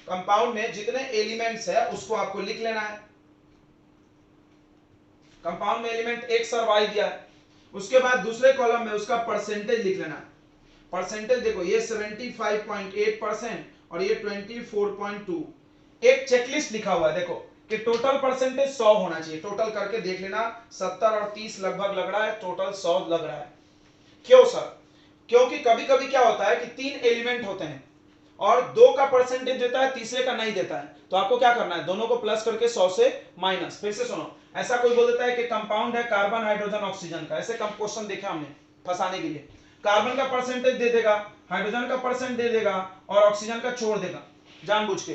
कंपाउंड में जितने एलिमेंट्स है उसको आपको लिख लेना है। कंपाउंड में एलिमेंट एक्स और वाई दिया है, उसके बाद दूसरे कॉलम में उसका परसेंटेज लिख लेना है। परसेंटेज देखो ये 75.8% और ये 24.2। एक चेकलिस्ट लिखा हुआ है देखो कि टोटल परसेंटेज 100 होना चाहिए। टोटल करके देख लेना, 70 और 30 लगभग लग रहा है, टोटल 100 लग रहा है। क्यों सर? क्योंकि कभी कभी क्या होता है कि 3 एलिमेंट होते हैं और 2 का परसेंटेज देता है, तीसरे का नहीं देता है, तो आपको क्या करना है, दोनों को प्लस करके 100 से माइनस। फिर से सुनो, ऐसा कोई बोल देता है कि कंपाउंड है कार्बन हाइड्रोजन ऑक्सीजन का, ऐसे क्वेश्चन देखे हमने फंसाने के लिए। कार्बन का परसेंटेज दे देगा, हाइड्रोजन का परसेंट दे देगा और ऑक्सीजन का छोड़ देगा जानबूझ के,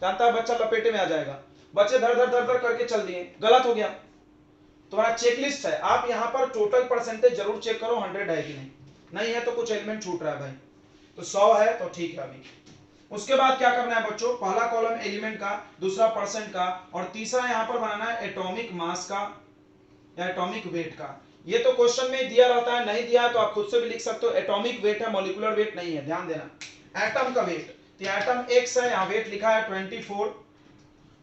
जानता है बच्चा लपेटे में आ जाएगा। बच्चे धर धर धर धर करके चल दिए, गलत हो गया। तुम्हारा चेकलिस्ट है, आप यहां पर टोटल परसेंटेज जरूर चेक करो 100 है कि नहीं, नहीं है तो कुछ एलिमेंट छूट रहा है भाई। तो 100 है तो ठीक है। अभी उसके बाद क्या करना है बच्चों, पहला कॉलम एलिमेंट का, दूसरा परसेंट का और तीसरा यहां पर बनाना है एटॉमिक मास का या एटॉमिक वेट का। ये तो क्वेश्चन में दिया रहता है, नहीं दिया है तो आप खुद से भी लिख सकते हो। एटॉमिक वेट है, मॉलिक्यूलर वेट नहीं है, ध्यान देना। एटम का वेट, तो एटम एक्स है, यहां वेट लिखा है 24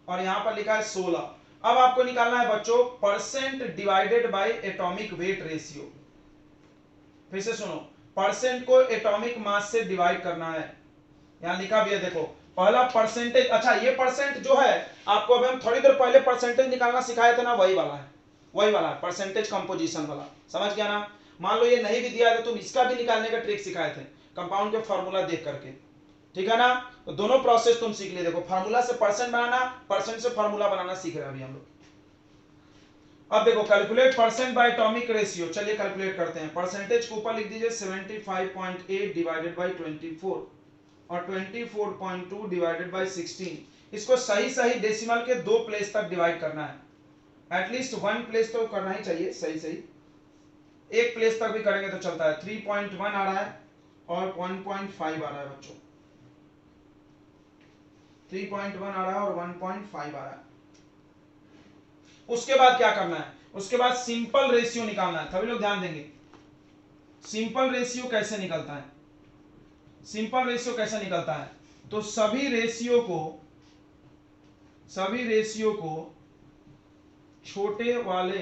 और यहां पर लिखा है 16। अब आपको निकालना है बच्चों percent divided by atomic weight ratio. फिर से सुनो, परसेंट को एटॉमिक मास से डिवाइड करना है, यहां लिखा भी है देखो, पहला परसेंटेज। अच्छा ये परसेंट जो है आपको अभी हम थोड़ी देर पहले परसेंटेज निकालना सिखाए थे ना, वही वाला है, वही वाला परसेंटेज कंपोजिशन वाला, समझ गया ना। मान लो ये नहीं भी दिया है तो तुम इसका भी निकालने का ट्रिक सिखाए थे कंपाउंड के फॉर्मूला देख करके, ठीक है ना। तो दोनों प्रोसेस तुम सीख लिए, देखो फार्मूला से परसेंट बनाना, परसेंट से फार्मूला बनाना सीख रहे हैं अभी हम लोग। अब देखो calculate percent by atomic ratio, चलिए कैलकुलेट करते हैं। परसेंटेज को ऊपर लिख दीजिए 75.8 डिवाइडेड बाय 24 और 24.2 डिवाइडेड बाय 16। इसको सही सही डेसिमल के 2 प्लेस तक डिवाइड करना है, एटलीस्ट 1 प्लेस तो करना ही चाहिए, सही सही 1 प्लेस तक भी करेंगे तो चलता है। 3.1 आ रहा है और 1.5 आ रहा है बच्चों, 3.1 आ रहा है और 1.5 आ रहा है। उसके बाद क्या करना है, उसके बाद सिंपल रेशियो निकालना है। सभी लोग ध्यान देंगे, सिंपल रेशियो कैसे निकलता है। सिंपल रेशियो कैसे निकलता है, तो सभी रेशियो को छोटे वाले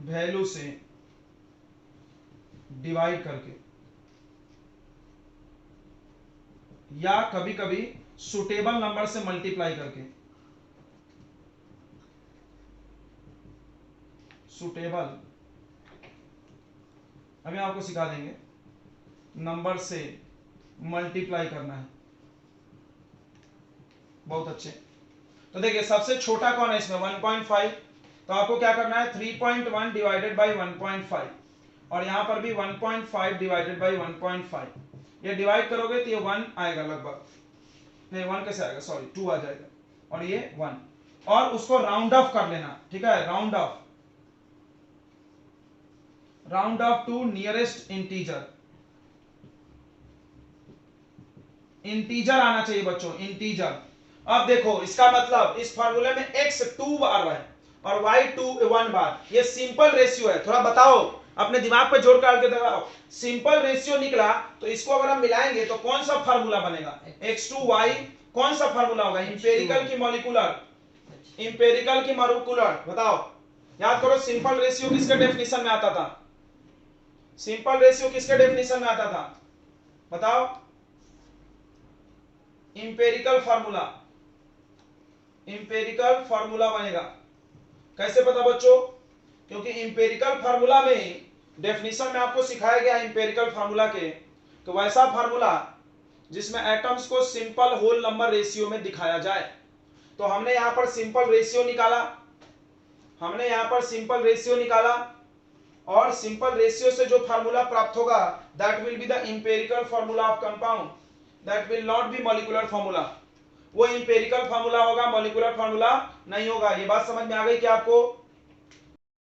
वैल्यू से डिवाइड करके या कभी कभी सुटेबल नंबर से मल्टीप्लाई करके, सुटेबल अभी आपको सिखा देंगे, नंबर से मल्टीप्लाई करना है। बहुत अच्छे। तो देखिए सबसे छोटा कौन है इसमें 1.5, तो आपको क्या करना है 3.1 डिवाइडेड बाय 1.5 और यहां पर भी 1.5 डिवाइडेड बाय 1.5। ये डिवाइड करोगे तो ये 1 आएगा लगभग, नहीं 1 कैसे आएगा, सॉरी 2 आ जाएगा और ये 1, और उसको राउंड ऑफ कर लेना, ठीक है, round off to nearest integer आना चाहिए बच्चों, इंटीजर। अब देखो इसका मतलब इस फार्मूले में x 2 बार है और y 1 बार, ये सिंपल रेशियो है। थोड़ा बताओ, अपने दिमाग पे जोर डाल के बताओ, सिंपल रेशियो निकला तो इसको अगर हम मिलाएंगे तो कौन सा फार्मूला बनेगा, x2y कौन सा फार्मूला होगा, इंपेरिकल की मॉलिक्यूलर, इंपेरिकल की मॉलिक्यूलर, बताओ। याद करो सिंपल रेशियो किसके डेफिनेशन में आता था, सिंपल रेशियो किसके डेफिनेशन में आता था बताओ, इंपेरिकल फार्मूला, इंपेरिकल फार्मूला बनेगा। कैसे पता बच्चों, क्योंकि इंपेरिकल फार्मूला में डेफिनेशन में आपको सिखाया गया इंपेरिकल फार्मूला के, तो वैसा फार्मूला जिसमें एटम्स को सिंपल होल नंबर रेशियो में दिखाया जाए। तो हमने यहां पर सिंपल रेशियो निकाला, हमने यहां पर सिंपल रेशियो निकाला और सिंपल रेशियो से जो फार्मूला प्राप्त होगा that will be the empirical formula of compound, that will not be molecular formula. वो इंपेरिकल फार्मूला होगा, मॉलिक्यूलर फार्मूला नहीं होगा। ये बात समझ में आ गई क्या आपको?